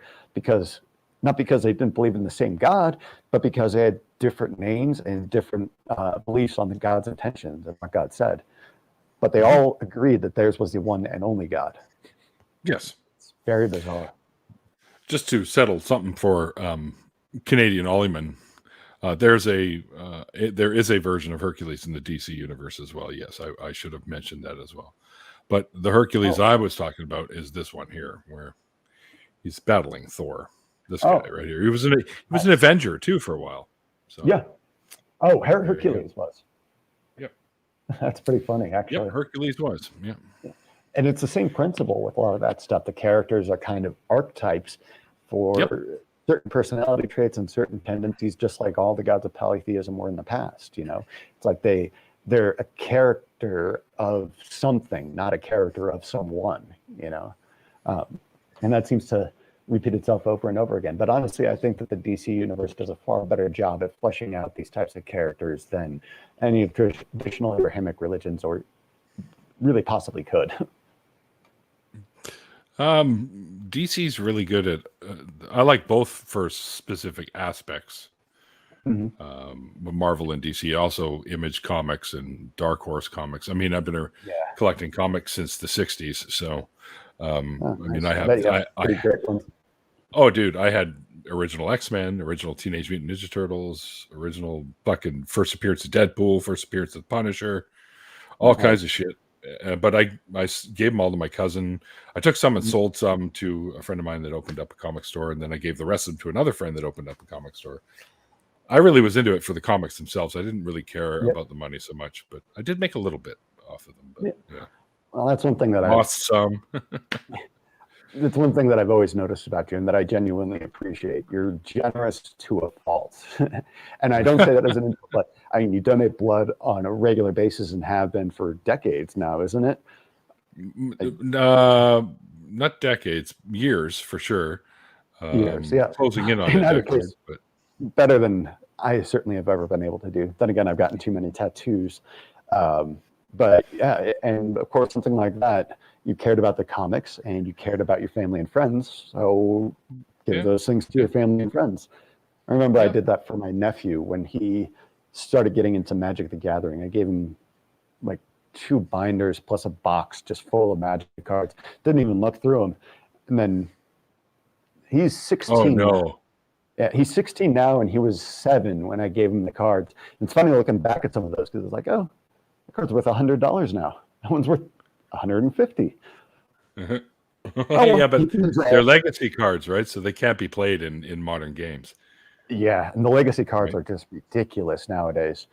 not because they didn't believe in the same God, but because they had different names and different beliefs on the God's intentions and what God said. But they all agreed that theirs was the one and only God.
Yes.
It's very bizarre.
Just to settle something for Canadian Olyman, there is a version of Hercules in the DC universe as well. Yes, I should have mentioned that as well. But the Hercules I was talking about is this one here, where he's battling Thor. This guy right here. He was an Avenger too for a while. So
yeah. Oh, Hercules was.
Yep.
That's pretty funny, actually.
Yep, Hercules was. Yeah.
And it's the same principle with a lot of that stuff. The characters are kind of archetypes for certain personality traits and certain tendencies, just like all the gods of polytheism were in the past. You know, it's like they're a character of something, not a character of someone. You know, and that seems to repeat itself over and over again. But honestly, I think that the DC universe does a far better job at fleshing out these types of characters than any of traditional Abrahamic religions or really possibly could.
DC's really good at I like both for specific aspects. Marvel and DC, also Image Comics and Dark Horse Comics. I mean, I've been collecting comics since the 60s, so I mean, I have oh dude, I had original X-Men, original Teenage Mutant Ninja Turtles, original fucking first appearance of Deadpool, first appearance of Punisher, all kinds of shit. But I gave them all to my cousin. I took some and sold some to a friend of mine that opened up a comic store, and then I gave the rest of them to another friend that opened up a comic store. I really was into it for the comics themselves. I didn't really care about the money so much, but I did make a little bit off of them. But, yeah.
Well, that's one thing that
lost some.
It's one thing that I've always noticed about you and that I genuinely appreciate. You're generous to a fault. And I don't say that as an insult, but I mean, you donate blood on a regular basis and have been for decades now, isn't it?
Not decades, years for sure.
Years, yeah.
Closing in on a decade, but
better than I certainly have ever been able to do. Then again, I've gotten too many tattoos. But yeah, and of course, something like that, you cared about the comics and you cared about your family and friends. So give those things to your family and friends. I remember I did that for my nephew when he started getting into Magic the Gathering. I gave him like 2 binders plus a box just full of Magic cards. Didn't even look through them. And then he's 16.
Oh, no.
Yeah, he's 16 now, and he was 7 when I gave him the cards. And it's funny looking back at some of those because it's like, oh, the card's worth $100 now. That one's worth $150.
Yeah, but they're legacy cards, right? So they can't be played in modern games.
Yeah, and the legacy cards are just ridiculous nowadays.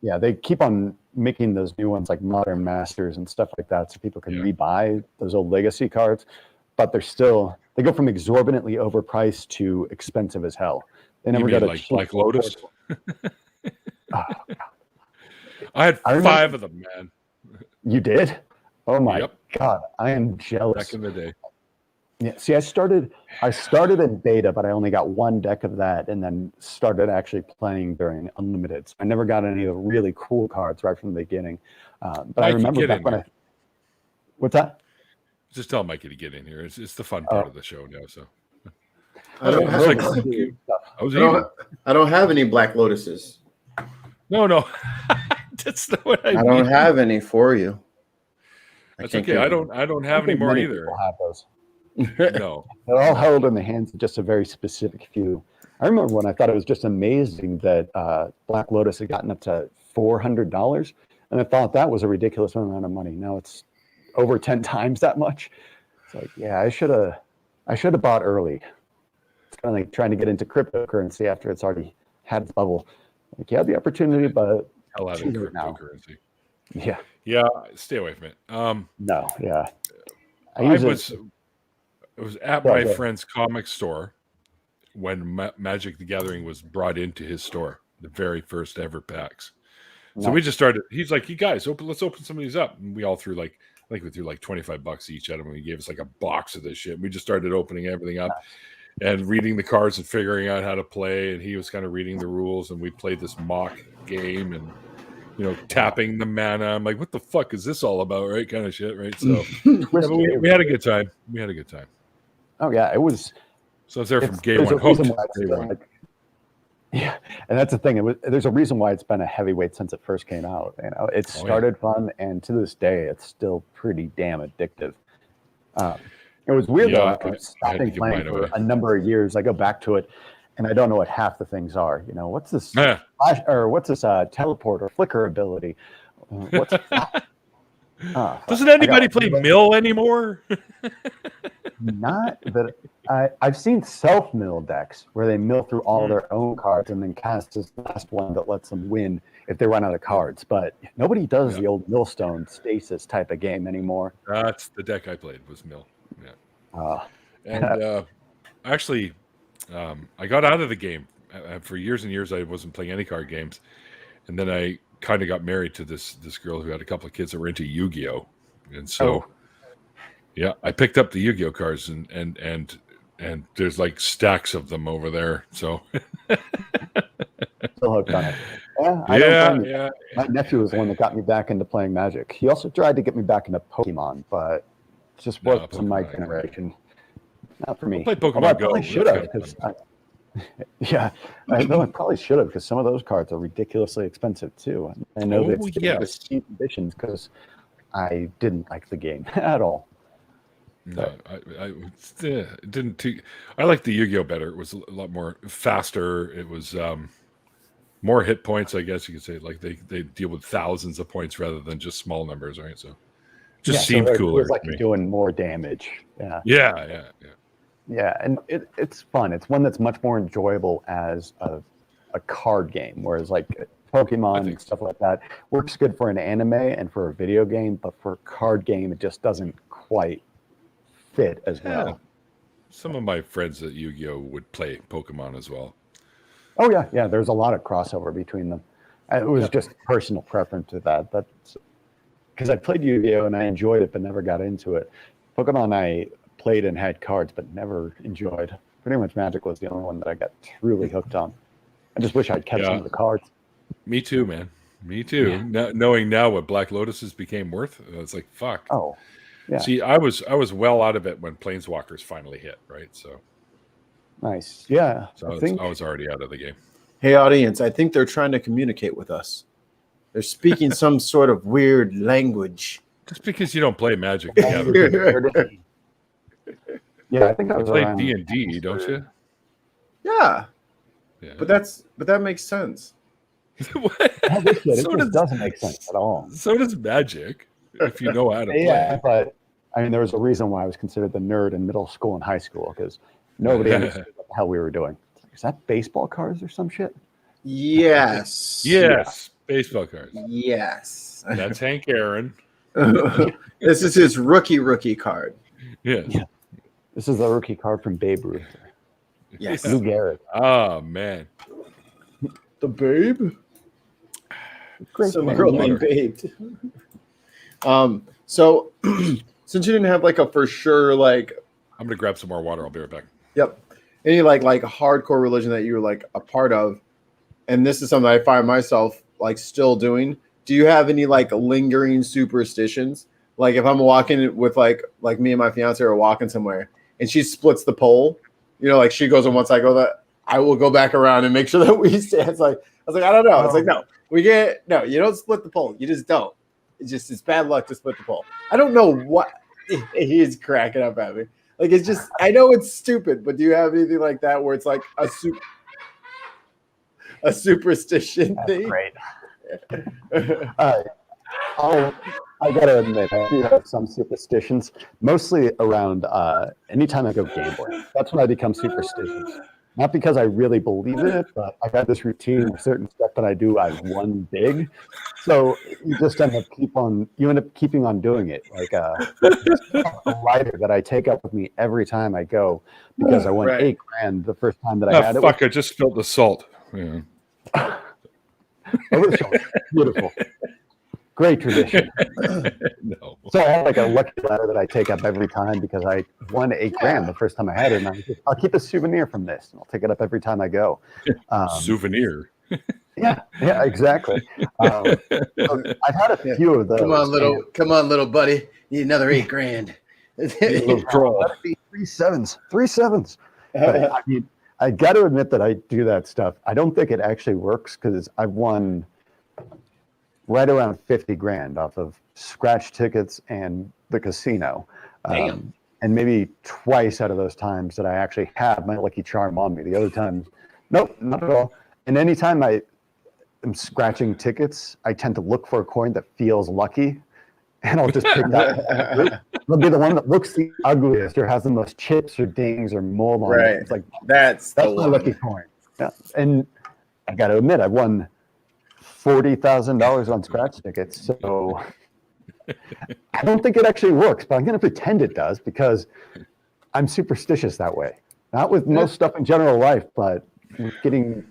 Yeah, they keep on making those new ones like Modern Masters and stuff like that so people can rebuy those old legacy cards. But they go from exorbitantly overpriced to expensive as hell. They never got
like Lotus. I had 5 of them, man.
You did? Oh my God, I am jealous.
Back in the day.
Yeah, see, I started in beta, but I only got 1 deck of that, and then started actually playing during Unlimited. So I never got any of the really cool cards right from the beginning. But I remember back when what's that?
Just tell Mikey to get in here. It's the fun part of the show now. So
I don't have any Black Lotuses.
No. That's not what I mean.
I don't have any for you.
That's okay. I don't have any more either.
Have those.
No.
They're all held in the hands of just a very specific few. I remember when I thought it was just amazing that Black Lotus had gotten up to $400, and I thought that was a ridiculous amount of money. Now it's over 10 times that much. It's like, yeah, I should have bought early. It's kind of like trying to get into cryptocurrency after it's already had its bubble. Like, you had the opportunity, but
hell out of cryptocurrency.
Yeah,
stay away from it.
No, yeah.
I was at my friend's comic store when Magic the Gathering was brought into his store, the very first ever packs. So we just started. He's like, "You guys, let's open some of these up." And we all threw like $25 each at him, and he gave us like a box of this shit. We just started opening everything up and reading the cards and figuring out how to play. And he was kind of reading the rules, and we played this mock game and tapping the mana. I'm like, what the fuck is this all about, right? Kind of shit, right? So we had a good time. We had a good time.
Oh yeah, it was.
So I was there from day one.
Yeah, and that's the thing. There's a reason why it's been a heavyweight since it first came out. It started fun, and to this day, it's still pretty damn addictive. It was weird though.
Yeah,
After
I had to
stopping
give
playing
mine
for
away.
a number of years, I go back to it, and I don't know what half the things are. You know, what's this
Yeah.
flash, or what's this teleport or flicker ability? What's
Doesn't anybody play mill anymore?
Not that I've seen self-mill decks where they mill through all their own cards and then cast this last one that lets them win if they run out of cards. But nobody does the old millstone stasis type of game anymore.
That's the deck I played was mill. Yeah. And actually, I got out of the game. For years and years, I wasn't playing any card games. And then I kind of got married to this girl who had a couple of kids that were into Yu-Gi-Oh! And so, yeah, I picked up the Yu-Gi-Oh! Cards and there's like stacks of them over there. So
Still hooked on it.
Yeah.
My nephew was the one that got me back into playing Magic. He also tried to get me back into Pokemon, but it just wasn't my generation. Not for me.
I'll play Pokemon
I
Go.
probably should have because I probably should have because some of those cards are ridiculously expensive too. I know they're cheap editions because I didn't like the game at all.
No, I didn't. I liked the Yu-Gi-Oh better. It was a lot more faster. It was more hit points, I guess you could say. Like they deal with thousands of points rather than just small numbers, right? So just seemed cooler.
It was like you're doing more damage. Yeah, and it's fun. It's one that's much more enjoyable as a card game, whereas like Pokemon and stuff like that works good for an anime and for a video game, but for a card game, it just doesn't quite fit as well.
Some of my friends at Yu-Gi-Oh would play Pokemon as well.
Oh yeah. There's a lot of crossover between them. It was just personal preference to that. That's because I played Yu-Gi-Oh and I enjoyed it, but never got into it. Pokemon I played and had cards, but never enjoyed. Pretty much Magic was the only one that I got truly hooked on. I just wish I'd kept some of the cards.
Me too, man. Me too. Yeah. Knowing now what Black Lotuses became worth, it's like fuck.
Oh, yeah.
See, I was well out of it when Planeswalkers finally hit, right? So
nice. Yeah.
So I was already out of the game.
Hey, audience, I think they're trying to communicate with us. They're speaking some sort of weird language.
Just because you don't play Magic together.
Yeah, I think I
was play D&D, don't you?
Yeah. But that makes sense.
It doesn't make sense at all.
So does Magic, if you know how to play.
Yeah, but I mean, there was a reason why I was considered the nerd in middle school and high school because nobody understood what the hell we were doing. Is that baseball cards or some shit?
Yes.
Yes. Baseball cards.
Yes.
That's Hank Aaron.
This is his rookie card.
Yes.
Yeah. This is the rookie card from Babe Ruth.
Yes.
Lou Gehrig.
Oh, man.
The Babe?
Great
Some girl named Babe. So since you didn't have like a for sure like
I'm gonna grab some more water. I'll be right back.
Yep. Any like hardcore religion that you were like a part of, and this is something I find myself like still doing. Do you have any like lingering superstitions? Like if I'm walking with like me and my fiance are walking somewhere and she splits the pole, you know, like she goes on one side, I will go back around and make sure that we stay. I was like, I don't know. It's like, no, you don't split the pole. You just don't. It's bad luck to split the pole. I don't know what he is cracking up at me. Like, it's just, I know it's stupid, but do you have anything like that where it's like a superstition thing?
Great. I gotta admit, I do have some superstitions, mostly around anytime I go gambling. That's when I become superstitious. Not because I really believe in it, but I've had this routine with certain stuff that I do. I've won big, so you just end up keeping on doing it. Like a lighter that I take up with me every time I go because I won $8,000 the first time that I had it.
Fuck! I just spilled the salt. Yeah.
Beautiful. Great tradition.
No.
So I have like a lucky ladder that I take up every time because I won $8,000 the first time I had it. And I'll keep a souvenir from this and I'll take it up every time I go.
Souvenir.
Yeah, exactly. So I've had a few of those.
Come on, little buddy. Need another $8,000.
Little draw. That'd be 3 sevens. 3 sevens. But, I mean, I got to admit that I do that stuff. I don't think it actually works because I've won right around $50,000 off of scratch tickets and the casino.
Damn.
And maybe twice out of those times that I actually have my lucky charm on me. The other times, nope, not at all. And anytime I am scratching tickets, I tend to look for a coin that feels lucky, and I'll just pick that. It'll be the one that looks the ugliest or has the most chips or dings or mold on
Right.
it. It's like,
That's
my
the
lucky
one.
coin. Yeah. And I got to admit, I've won $40,000 on scratch tickets. So I don't think it actually works, but I'm going to pretend it does because I'm superstitious that way. Not with most stuff in general life, but with getting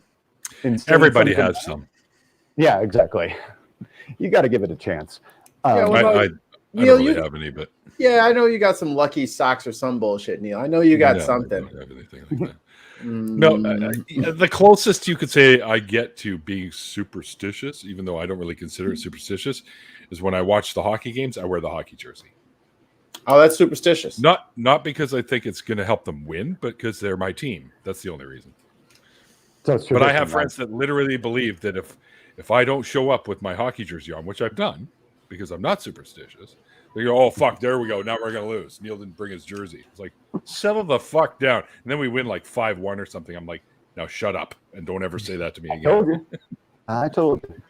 insane.
Everybody has some.
Yeah, exactly. You got to give it a chance.
Yeah, well,
I
Neil,
don't really have any, but
yeah, I know you got some lucky socks or some bullshit, Neil. I know you got something.
I don't have anything like that. No, the closest you could say I get to being superstitious, even though I don't really consider it superstitious, is when I watch the hockey games. I wear the hockey jersey.
Oh, that's superstitious.
Not because I think it's going to help them win, but because they're my team. That's the only reason.
So
but I have friends that literally believe that if I don't show up with my hockey jersey on, which I've done because I'm not superstitious, they go, "Oh fuck, there we go. Now we're gonna lose." Neil didn't bring his jersey. It's like, settle the fuck down. And then we win like 5-1 or something. I'm like, now shut up and don't ever say that to me again.
I told you.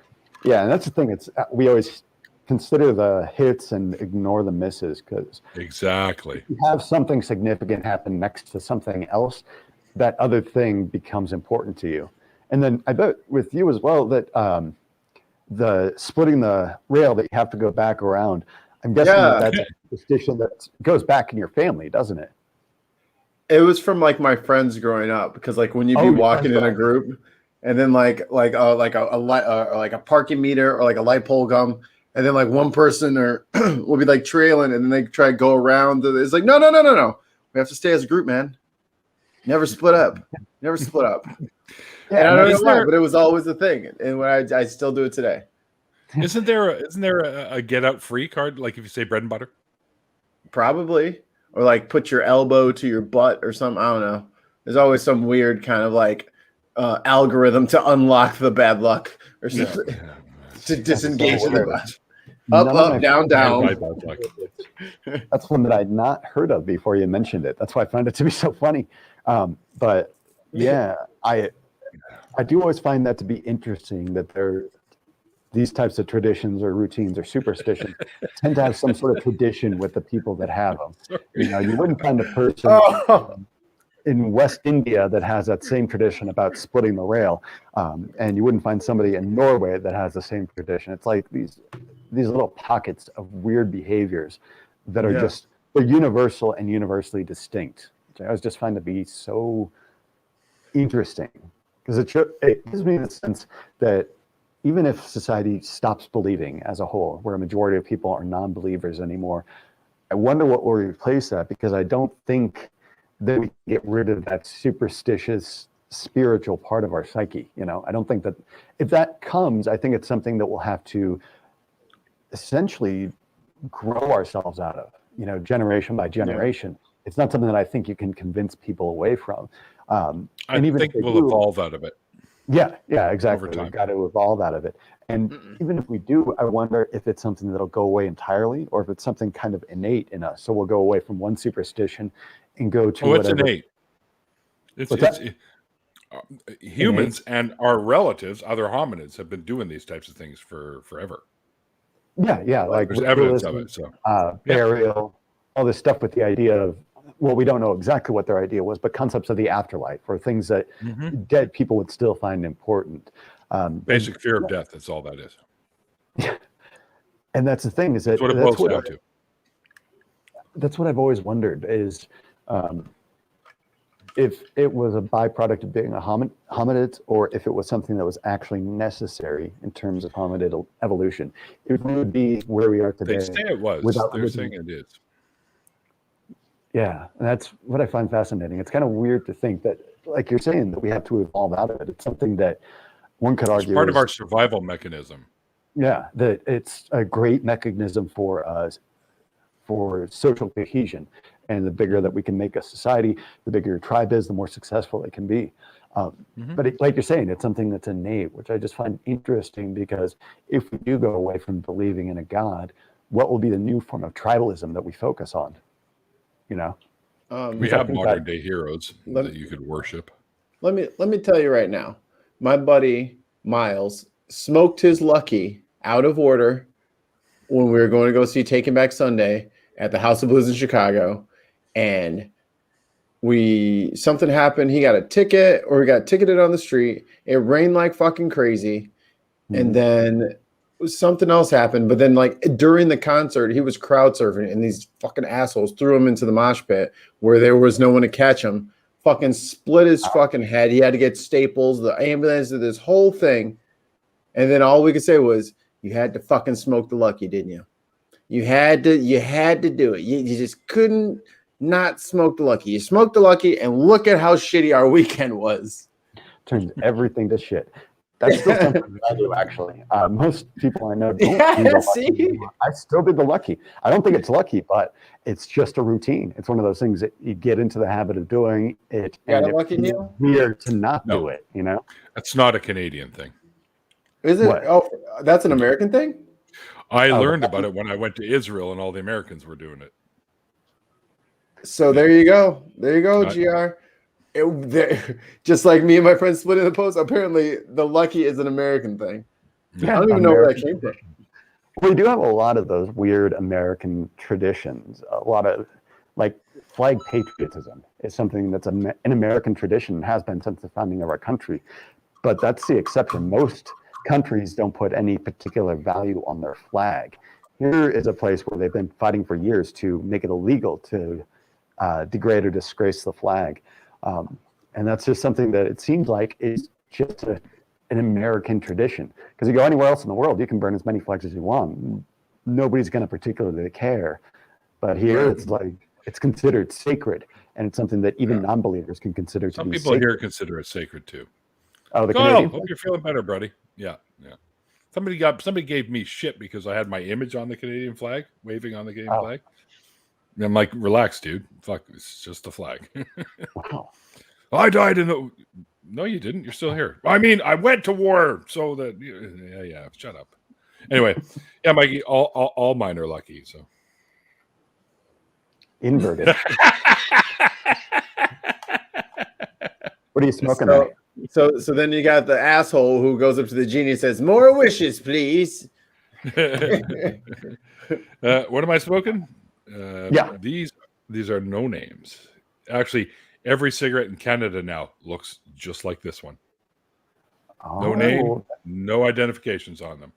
Yeah, and that's the thing. It's we always consider the hits and ignore the misses because
exactly
if you have something significant happen next to something else, that other thing becomes important to you. And then I bet with you as well that the splitting the rail that you have to go back around. I'm guessing that's a superstition that goes back in your family, doesn't it?
It was from like my friends growing up because like when you'd be walking in a group and then like a parking meter or like a light pole come and then like one person or will be like trailing and then they try to go around. It's like no. We have to stay as a group, man. Never split up. Never split up. Yeah, and I don't know why, but it was always a thing, and when I still do it today.
Isn't there a get out free card? Like if you say bread and butter,
probably, or like put your elbow to your butt or something. I don't know. There's always some weird kind of like algorithm to unlock the bad luck or something to disengage the butt. Up, down, down.
That's one that I'd not heard of before you mentioned it. That's why I found it to be so funny. But yeah, I do always find that to be interesting that these types of traditions or routines or superstitions tend to have some sort of tradition with the people that have them. You know, you wouldn't find a person in West India that has that same tradition about splitting the rail, and you wouldn't find somebody in Norway that has the same tradition. It's like these little pockets of weird behaviors that are they're universal and universally distinct, which I always just find to be so interesting because it gives me the sense that even if society stops believing as a whole, where a majority of people are non-believers anymore, I wonder what will replace that, because I don't think that we can get rid of that superstitious spiritual part of our psyche. You know, I don't think that if that comes, I think it's something that we'll have to essentially grow ourselves out of, you know, generation by generation. Yeah. It's not something that I think you can convince people away from.
I think we'll evolve out of it.
Yeah, exactly. We've got to evolve out of it. And even if we do, I wonder if it's something that'll go away entirely or if it's something kind of innate in us. So we'll go away from one superstition and go to whatever.
It's innate. Humans and our relatives, other hominids, have been doing these types of things for forever.
Yeah. Like
there's evidence of it. So
burial, all this stuff with the idea of, well, we don't know exactly what their idea was, but concepts of the afterlife or things that dead people would still find important.
Basic fear of death. That's all that is.
Yeah. And that's the thing is that
that's what it boils down to.
That's what I've always wondered is if it was a byproduct of being a hominid or if it was something that was actually necessary in terms of hominid evolution. It would be where we are today.
They say it was. They're saying it is.
Yeah, and that's what I find fascinating. It's kind of weird to think that, like you're saying, that we have to evolve out of it. It's something that one could argue
it's part of our survival mechanism.
Yeah, that it's a great mechanism for us, for social cohesion. And the bigger that we can make a society, the bigger your tribe is, the more successful it can be. But like you're saying, it's something that's innate, which I just find interesting because if we do go away from believing in a God, what will be the new form of tribalism that we focus on? you know.
We
So I
have
think
modern day heroes
Let-
that you could worship.
Let me tell you right now. My buddy Miles smoked his Lucky out of order when we were going to go see Taking Back Sunday at the House of Blues in Chicago, and something happened. He got a ticket, or he got ticketed on the street. It rained like fucking crazy, and then something else happened. But then, like during the concert, he was crowd surfing, and these fucking assholes threw him into the mosh pit where there was no one to catch him. Fucking split his fucking head. He had to get staples, the ambulance, this whole thing. And then all we could say was, "You had to fucking smoke the Lucky, didn't you? You had to do it. You just couldn't not smoke the Lucky. You smoked the Lucky, and look at how shitty our weekend was."
Turns everything to shit. That's still something that I do, actually. Most people I know don't do
Yeah,
the Lucky
see?
anymore. I still do the Lucky. I don't think it's lucky, but it's just a routine. It's one of those things that you get into the habit of doing it.
You got
and
a Lucky,
it's
Neil?
weird to not
No.
do it, you know?
That's not a Canadian thing.
Is it?
What?
Oh, that's an American thing?
I
Oh,
learned about it when I went to Israel and all the Americans were doing it.
So there you go. There you go,
Not-
GR. Just like me and my friend split in the post, apparently the Lucky is an American thing. I don't even know where that came from.
We do have a lot of those weird American traditions. A lot of, like, flag patriotism is something that's an American tradition, has been since the founding of our country. But that's the exception. Most countries don't put any particular value on their flag. Here is a place where they've been fighting for years to make it illegal to degrade or disgrace the flag. And that's just something that it seems like is just an American tradition. Because you go anywhere else in the world, you can burn as many flags as you want. Nobody's going to particularly care. But here, it's like, it's considered sacred. And it's something that even non-believers can consider to
Some
be
people
sacred.
here consider it sacred too.
Oh, the
Kyle,
Canadian
hope you're feeling better, buddy. Yeah. Somebody gave me shit because I had my image on the Canadian flag, waving on the Canadian flag. And I'm like, relax, dude. Fuck, it's just a flag.
Wow.
I died in the. No, you didn't. You're still here. I mean, I went to war so that. Yeah. Shut up. Anyway, yeah, Mikey. All mine are lucky. So
Inverted. What are you smoking
So-
at?
So then you got the asshole who goes up to the genie and says, "More wishes, please."
what am I smoking?
Yeah.
These are no names. Actually, every cigarette in Canada now looks just like this one. No name, no identifications on them.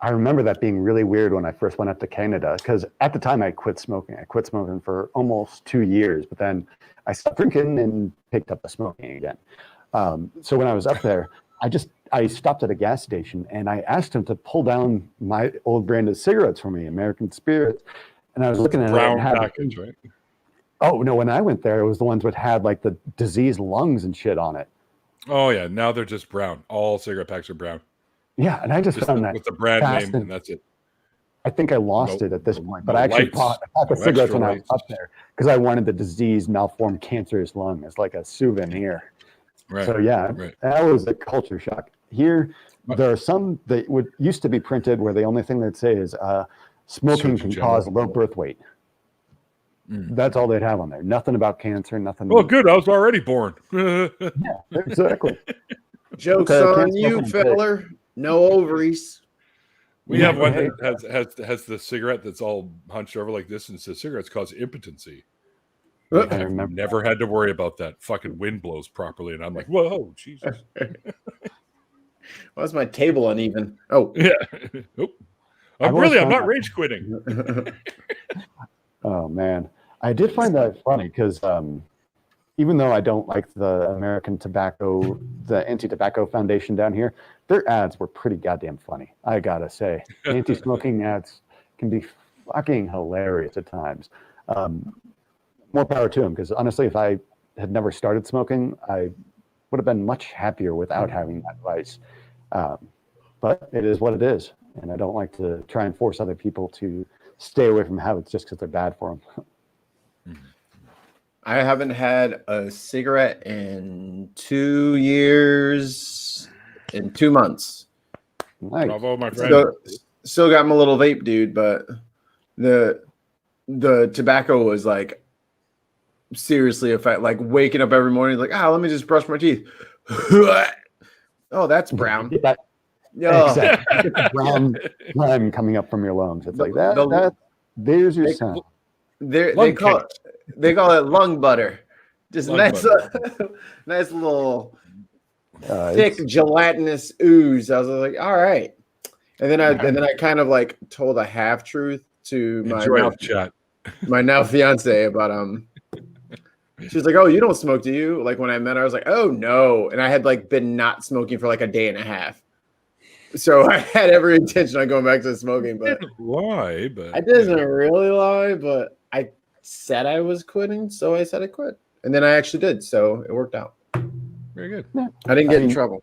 I remember that being really weird when I first went up to Canada, because at the time I quit smoking. I quit smoking for almost 2 years, but then I stopped drinking and picked up the smoking again. So when I was up there, I stopped at a gas station and I asked him to pull down my old brand of cigarettes for me, American Spirits. And I was looking at
Brown
it and had,
package, right?
oh no, when I went there, it was the ones that had like the diseased lungs and shit on it.
Oh yeah, now they're just brown. All cigarette packs are brown.
Yeah, and I just found that
with the brand
fast
name, and that's it.
I think I lost
No-
it at this point, but
no
I actually
lights,
bought the
no
cigarettes
extra
when I was
lights.
up there because I wanted the diseased, malformed, cancerous lung as like a souvenir.
Right.
So yeah,
right.
that was a culture shock. Here,
But-
there are some that used to be printed where the only thing they'd say is smoking
Surgeon
can
General.
cause low birth weight. That's all they'd have on there. Nothing about cancer, nothing.
Well, good. I was already born.
Yeah, exactly.
Joke's
Okay,
on
can't
you,
smoke on pig.
feller. No ovaries.
We have one
Hey.
that has the cigarette that's all hunched over like this, and it says cigarettes cause impotency.
I
I've
remember.
never had to worry about that. Fucking wind blows properly, and I'm like, whoa, Jesus.
Why is my table uneven? Oh,
Yeah. Nope.
I've
I'm
always
I'm
found
not
that-
rage quitting.
Oh man, I did find that funny because even though I don't like the American Tobacco, the Anti-Tobacco Foundation down here, their ads were pretty goddamn funny. I gotta say, anti-smoking ads can be fucking hilarious at times. More power to them, because honestly, if I had never started smoking, I would have been much happier without having that vice. But it is what it is, and I don't like to try and force other people to stay away from habits just because they're bad for them.
I haven't had a cigarette in 2 years and 2 months.
Nice.
Bravo, my friend.
Still got my little vape, dude, but the tobacco was like seriously affect, like waking up every morning, like, let me just brush my teeth. Oh, that's brown.
Get that,
Yeah.
exactly. Get the brown slime coming up from your lungs. It's like that. There's your sound.
They call it lung butter. Just
Lung
nice,
butter.
nice little thick gelatinous ooze. I was like, all right. And then I kind of like told a half truth to my now fiance about she's like, oh, you don't smoke, do you? Like when I met her, I was like, oh no. And I had like been not smoking for like a day and a half. So I had every intention on going back to smoking, but
lie, but
I didn't really lie, but I said I was quitting, so I said I quit. And then I actually did, so it worked out.
Very good.
Yeah.
I didn't get in trouble.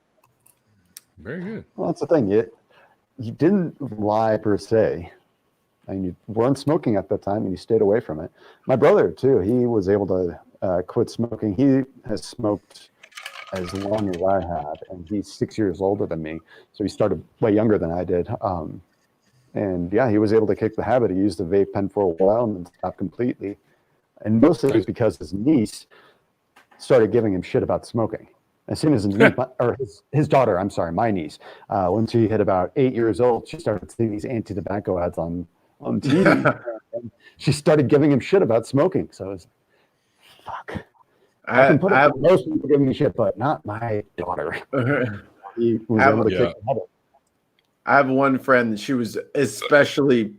Very good.
Well, that's the thing. You didn't lie per se. And you weren't smoking at that time and you stayed away from it. My brother, too, he was able to quit smoking. He has smoked as long as I have, and he's 6 years older than me. So he started way younger than I did. And yeah, he was able to kick the habit. He used the vape pen for a while and then stopped completely. And mostly it was because his niece started giving him shit about smoking. As soon as his daughter, I'm sorry, my niece, when she hit about 8 years old, she started seeing these anti-tobacco ads on TV. And she started giving him shit about smoking. So it was, fuck. I can put up with most people giving me shit, but not my daughter. He was able to kick the habit.
I have one friend. She was especially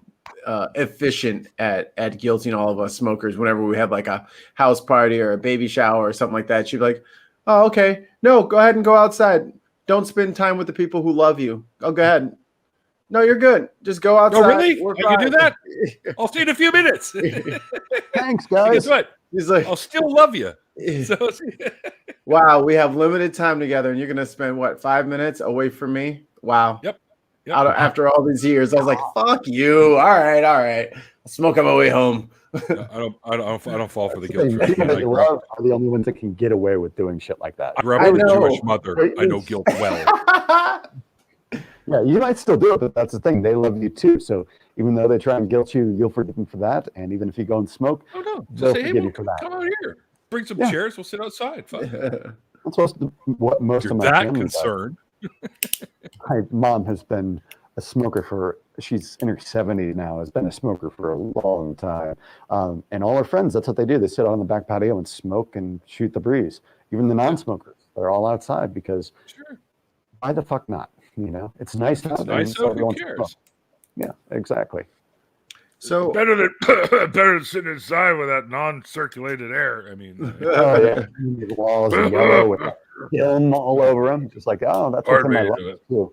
efficient at guilting all of us smokers whenever we had like a house party or a baby shower or something like that. She'd be like, oh, okay. No, go ahead and go outside. Don't spend time with the people who love you. Oh, go ahead. No, you're good. Just go outside.
Oh, really? I can do that? I'll see you in a few minutes.
Thanks, guys.
Guess what?
He's like,
I'll still love you. So,
wow, we have limited time together, and you're going to spend, 5 minutes away from me? Wow.
Yep.
After all these years, I was like, fuck you. All right. I'll smoke on my way home.
I don't fall for the guilt trip.
People that you love are the only ones that can get away with doing shit like that.
I grew up with a Jewish mother. I know guilt well.
Yeah, you might still do it, but that's the thing. They love you too. So even though they try and guilt you, you'll forgive them for that. And even if you go and smoke,
no.
they'll
Just say,
forgive you for that.
Come out here. Bring some chairs. We'll sit outside. Fine.
That's what most of my family
concerned.
My mom has been a smoker she's in her 70s now, has been a smoker for a long time. And all her friends, that's what they do. They sit out on the back patio and smoke and shoot the breeze. Even the non-smokers, they're all outside because why the fuck not? You know, it's nice.
It's nice. So who cares?
Yeah, exactly.
So
better than sitting inside with that non-circulated air. I mean,
the walls are yellow with film all over them. Just like, that's what's in my life too.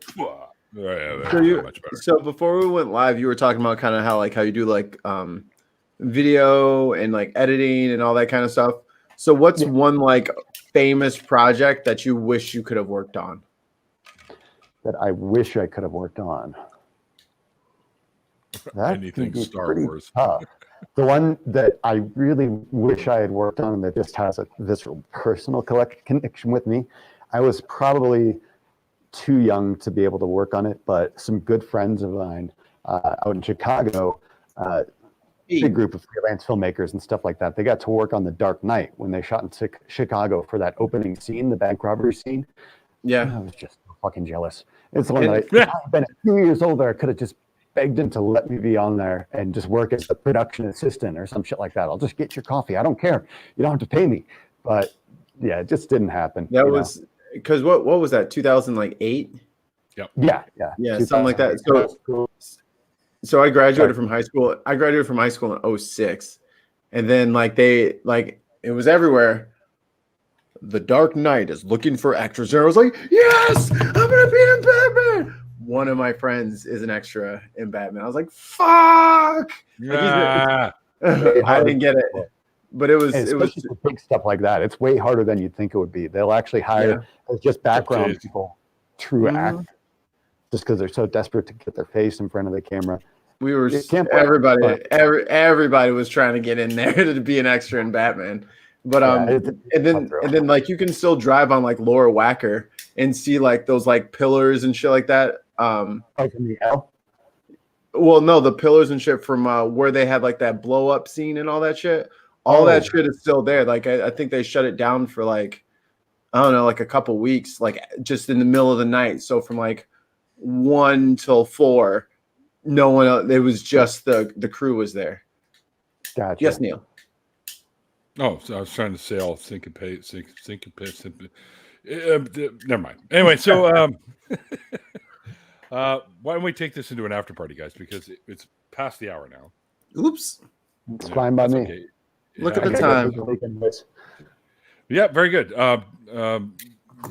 So before we went live, you were talking about kind of how you do like video and like editing and all that kind of stuff. So what's one like famous project that you wish you could have worked on?
That I wish I could have worked on. That
anything Star Wars.
Tough. The one that I really wish I had worked on that just has a visceral personal connection with me. I was probably too young to be able to work on it, but some good friends of mine out in Chicago, big group of freelance filmmakers and stuff like that, they got to work on The Dark Knight when they shot in Chicago for that opening scene, the bank robbery scene.
Yeah.
And I was just fucking jealous. It's the one that if I'd been a few years older, I could have just begged him to let me be on there and just work as a production assistant or some shit like that. I'll just get your coffee. I don't care. You don't have to pay me. But yeah, it just didn't happen.
That was because what was that? 2008?
Yep.
Yeah, something like that. So I graduated from high school. I graduated from high school in 2006. And then it was everywhere. The Dark Knight is looking for actors. And I was like, yes, I'm gonna be in Batman. One of my friends is an extra in Batman. I was like, fuck.
Yeah.
I didn't get it. But it was
big stuff like that. It's way harder than you'd think it would be. They'll actually hire as just background people, true actors, just because they're so desperate to get their face in front of the camera.
We were everybody was trying to get in there to be an extra in Batman. But and then like you can still drive on like Laura Wacker and see like those like pillars and shit like that.
Like in the L?
Well, no, the pillars and shit from where they had like that blow up scene and all that shit all that shit is still there. Like I think they shut it down for like, I don't know, like a couple weeks, like just in the middle of the night. So from like 1 till 4, no one else, it was just the crew was there.
Gotcha.
Yes, Neil.
Oh, so I was trying to say all syncopate. Never mind. Anyway, so why don't we take this into an after party, guys? Because it's past the hour now.
Oops.
It's fine by me.
Okay.
Look at the time.
Yeah, very good.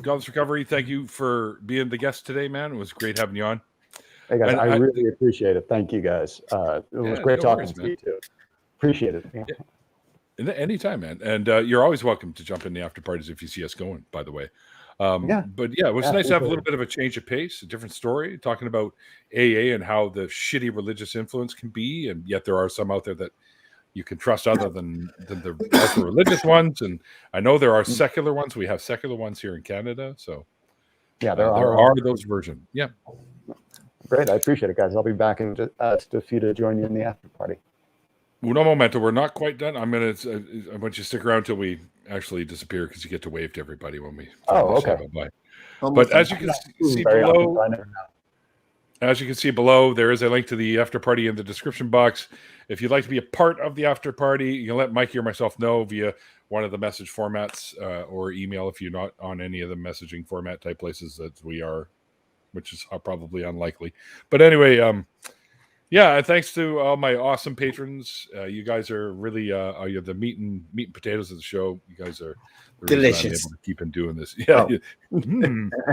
Godless Recovery, thank you for being the guest today, man. It was great having you on.
Hey guys, I really appreciate it. Thank you guys. It was great talking to you too. Appreciate it. Yeah.
Anytime, man. And you're always welcome to jump in the after parties if you see us going, by the way. But yeah, it was nice to have a little bit of a change of pace, a different story, talking about AA and how the shitty religious influence can be. And yet there are some out there that you can trust other than the ultra religious ones. And I know there are secular ones. We have secular ones here in Canada. So
yeah,
there are those versions. Yeah.
Great. I appreciate it, guys. I'll be back in just a few to join you in the after party.
Uno momento. We're not quite done. I want you to stick around till we actually disappear because you get to wave to everybody when we.
Okay.
But as you can see below, there is a link to the after party in the description box. If you'd like to be a part of the after party, you can let Mikey or myself know via one of the message formats or email if you're not on any of the messaging format type places that we are, which is probably unlikely. But anyway, yeah, thanks to all my awesome patrons. You guys are really you're the meat and potatoes of the show. You guys are
delicious.
Able to keep on doing this. Yeah,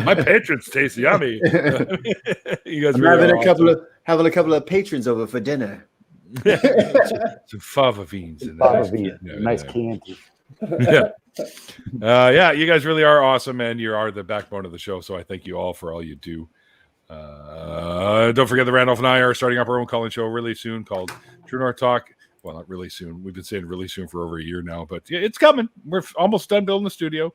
my patrons taste yummy. You guys
I'm having a couple of patrons over for dinner.
Some fava beans.
Nice candy.
Yeah, you guys really are awesome, and you are the backbone of the show. So I thank you all for all you do. Don't forget that Randolph and I are starting up our own call-in show really soon called True North Talk. Well, not really soon. We've been saying really soon for over a year now, but yeah, it's coming. We're almost done building the studio.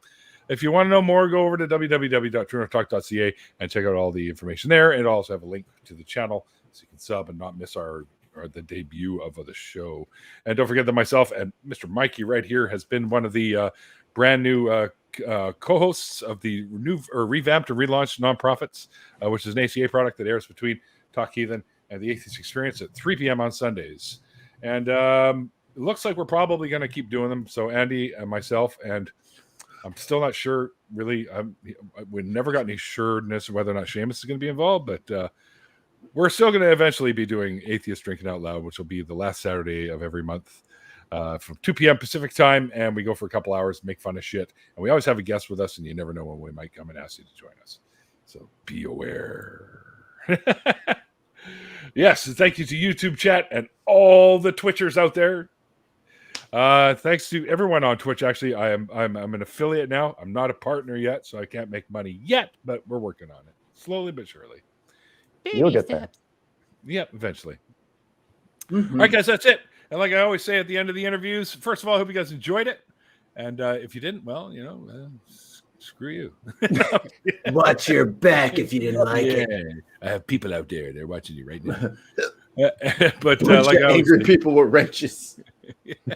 If you want to know more, go over to www.truenorthtalk.ca and check out all the information there. And also have a link to the channel so you can sub and not miss the debut of the show. And don't forget that myself and Mr. Mikey right here has been one of the brand new co-hosts of the revamped and relaunched Nonprofits, which is an ACA product that airs between Talk Heathen and the Atheist Experience at 3 p.m. on Sundays. And it looks like we're probably going to keep doing them. So Andy and myself, and I'm still not sure, really. We never got any sureness whether or not Seamus is going to be involved, but we're still going to eventually be doing Atheist Drinking Out Loud, which will be the last Saturday of every month. From 2 p.m. Pacific time, and we go for a couple hours, make fun of shit. And we always have a guest with us, and you never know when we might come and ask you to join us. So be aware. Yes, thank you to YouTube chat and all the Twitchers out there. Thanks to everyone on Twitch. Actually, I'm an affiliate now. I'm not a partner yet, so I can't make money yet, but we're working on it. Slowly but surely.
You'll get there.
Yeah, eventually. Mm-hmm. All right, guys, that's it. And like I always say at the end of the interviews, first of all, I hope you guys enjoyed it. And if you didn't, well, screw you.
Watch your back if you didn't like it.
I have people out there. They're watching you right now. But like
angry people with wrenches.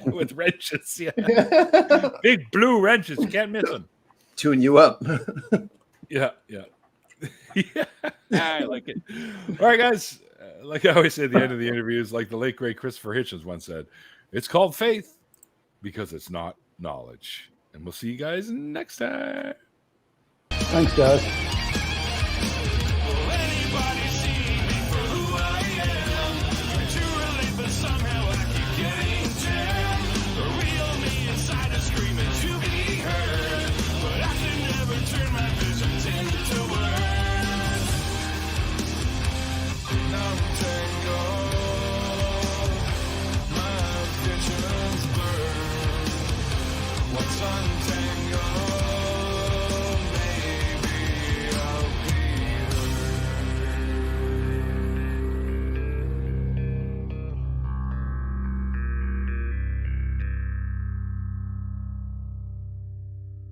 With wrenches, yeah. Big blue wrenches. You can't miss them.
Tune you up.
Yeah. Yeah, I like it. All right, guys. Like I always say at the end of the interviews, like the late great Christopher Hitchens once said, it's called faith because it's not knowledge. And we'll see you guys next time.
Thanks, guys.
What's untangled?